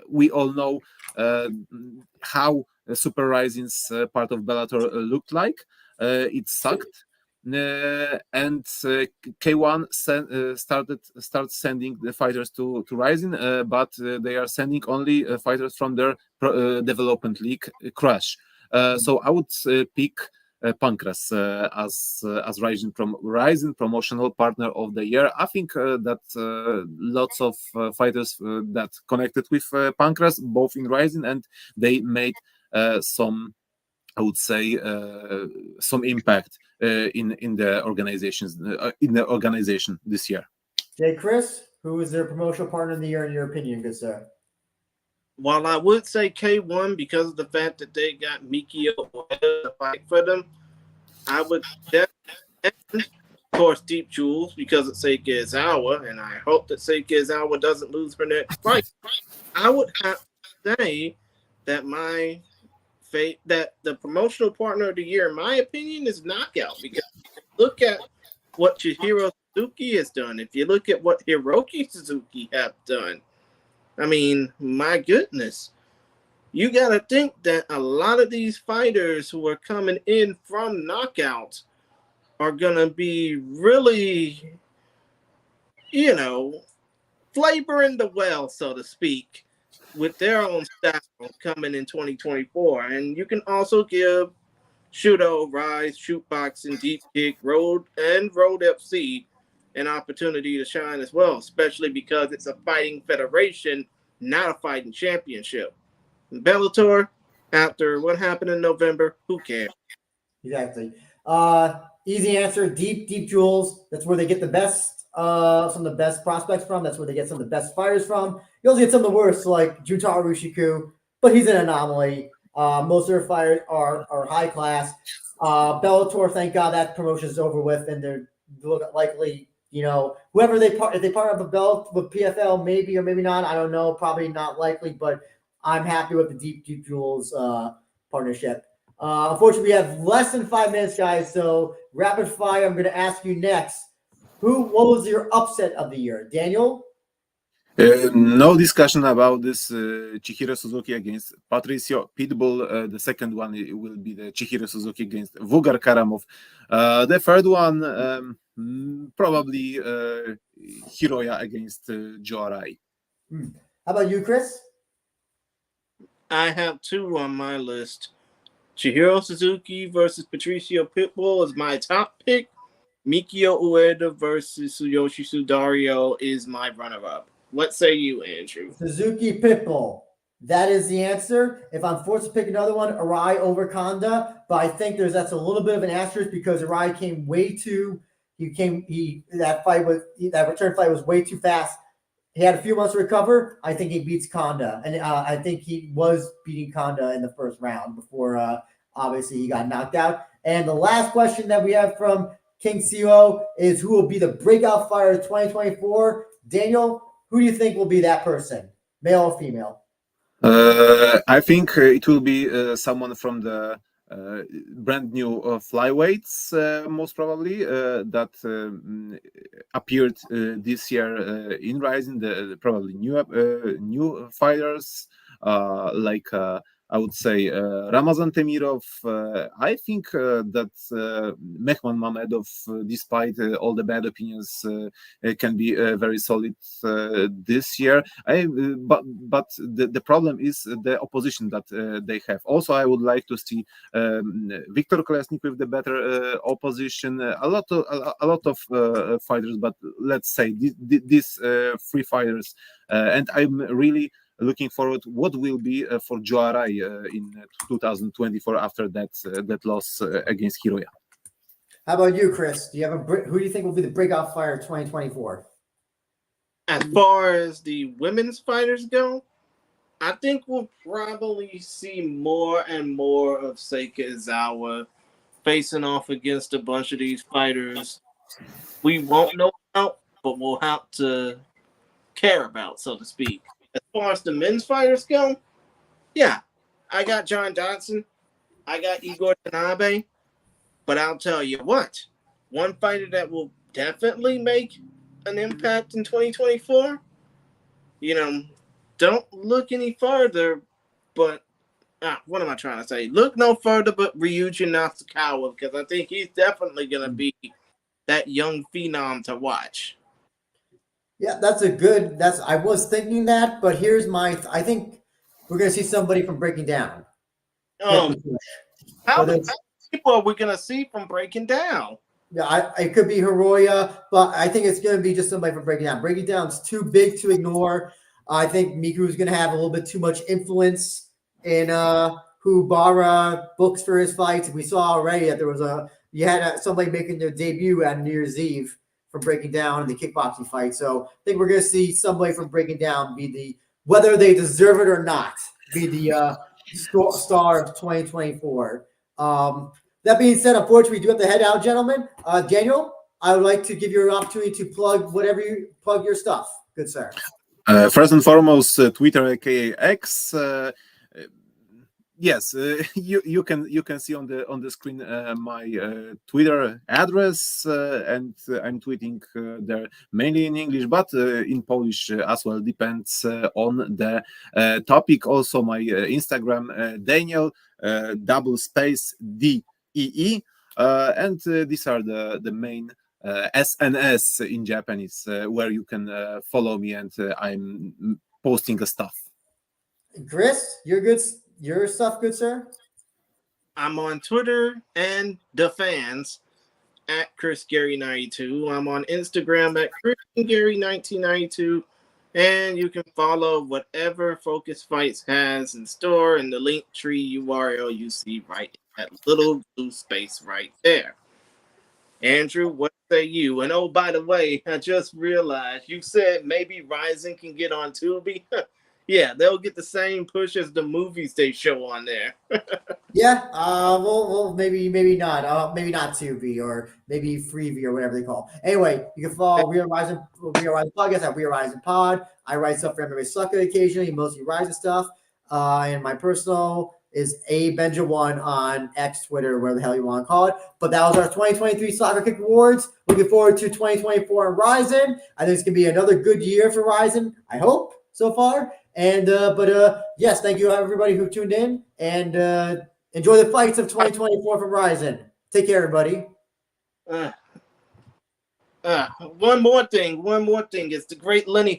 we all know how Super Rizin's part of Bellator looked like. It sucked. And K1 started sending the fighters to Rizin, but they are sending only fighters from their development league, Crush. So I would pick Pancras as Rizin promotional partner of the year. I think that lots of fighters that connected with Pancras, both in Rizin, and they made some, I would say, some impact in the organization this year. Jay, Chris, who is their promotional partner of the year in your opinion, good sir? while I would say K1 because of the fact that they got Mikio Ueda to fight for them, I would definitely, of course, Deep Jewels because it's Seiki Izawa, and I hope that Seiki Izawa doesn't lose her next fight. I would have to say that that the promotional partner of the year, in my opinion, is Knockout because look at what Chihiro Suzuki has done. If you look at what Hiroki Suzuki have done, I mean, my goodness. You got to think that a lot of these fighters who are coming in from knockouts are going to be really, flavoring the well, so to speak, with their own style coming in 2024. And you can also give Shudo, Rise, Shootboxing, Deep Kick, Road FC an opportunity to shine as well, especially because it's a fighting federation, not a fighting championship. Bellator, after what happened in November, who cares? Exactly. Easy answer. Deep Jewels. That's where they get the best, some of the best prospects from. That's where they get some of the best fighters from. You also get some of the worst, like Jutaro Rushiku, but he's an anomaly. Most of their fighters are high class. Bellator, thank God that promotion is over with, and they're likely, whoever if they partner up with belt with PFL, maybe or maybe not. I don't know. Probably not likely, but I'm happy with the Deep Jewels partnership. Unfortunately, we have less than 5 minutes, guys. So rapid fire. I'm going to ask you next. What was your upset of the year, Daniel? No discussion about this Chihiro Suzuki against Patricio Pitbull. The second one will be the Chihiro Suzuki against Vugar Karamov. The third one, probably Hiroya against Joe Arai. How about you, Chris? I have two on my list. Chihiro Suzuki versus Patricio Pitbull is my top pick. Mikio Ueda versus Tsuyoshi Sudario is my runner-up. What say you, Andrew? Suzuki Pitbull. That is the answer. If I'm forced to pick another one, Arai over Kanda, but I think that's a little bit of an asterisk because Arai came way too. That return fight was way too fast. He had a few months to recover. I think he beats Kanda, and I think he was beating Kanda in the first round before obviously he got knocked out. And the last question that we have from King CEO is who will be the breakout fighter of 2024? Daniel, who do you think will be that person, male or female? I think it will be someone from the brand new flyweights, most probably, that appeared this year in Rizin. Probably new fighters like I would say Ramazan Temirov. I think that Mehman Mamedov, despite all the bad opinions, can be very solid this year. But the problem is the opposition that they have. Also, I would like to see Viktor Kolesnik with the better opposition. A lot of fighters, but let's say these three fighters, and I'm really looking forward what will be for Joe Arai in 2024 after that loss against Hiroya. How about you, Chris? Who do you think will be the breakout fighter 2024? As far as the women's fighters go, I think we'll probably see more and more of Seiki Izawa facing off against a bunch of these fighters we won't know about, but we'll have to care about, so to speak. As far as the men's fighters go, yeah, I got John Dodson, I got Igor Tanabe, but I'll tell you what, one fighter that will definitely make an impact in 2024, don't look any further, but what am I trying to say? Look no further but Ryuji Nasukawa, because I think he's definitely going to be that young phenom to watch. Yeah, I was thinking that, but I think we're going to see somebody from Breaking Down. How many people are we going to see from Breaking Down? Yeah, it could be Hiroya, but I think it's going to be just somebody from Breaking Down. Breaking Down's too big to ignore. I think Miku is going to have a little bit too much influence in who Bara books for his fights. We saw already that you had somebody making their debut at New Year's Eve from Breaking Down in the kickboxing fight. So I think we're going to see somebody from Breaking Down be the whether they deserve it or not, be the star of 2024. That being said, unfortunately, we do have to head out, gentlemen. Daniel, I would like to give you an opportunity to plug plug your stuff. Good sir. First and foremost, Twitter, aka X. Yes, you can see on the screen my Twitter address, and I'm tweeting there mainly in English, but in Polish as well. Depends on the topic. Also, my Instagram, Daniel double space DEE, and these are the main SNS in Japanese where you can follow me, and I'm posting the stuff. Chris, your stuff, good sir. I'm on Twitter and the fans at Chris Gary 92. I'm on Instagram at Chris Gary 1992. And you can follow whatever Focus Fights has in store in the link tree URL you see right in that little blue space right there. Andrew, what say you? And oh, by the way, I just realized you said maybe Rizin can get on Tubi. Yeah, they'll get the same push as the movies they show on there. Yeah, well, maybe not. Maybe not Tubi or maybe Freebie or whatever they call. Anyway, you can follow We Are Rising Podcast at We Are Rising Pod. I write stuff for MMA Sucker occasionally, mostly Rising stuff. And my personal is A Benja1 on X, Twitter, whatever the hell you want to call it. But that was our 2023 Soccer Kick Awards. Looking forward to 2024 on Ryzen. I think it's gonna be another good year for Ryzen. I hope so far. And yes, thank you everybody who tuned in, and enjoy the fights of 2024 from Ryzen. Take care, everybody. One more thing. It's the great Lenny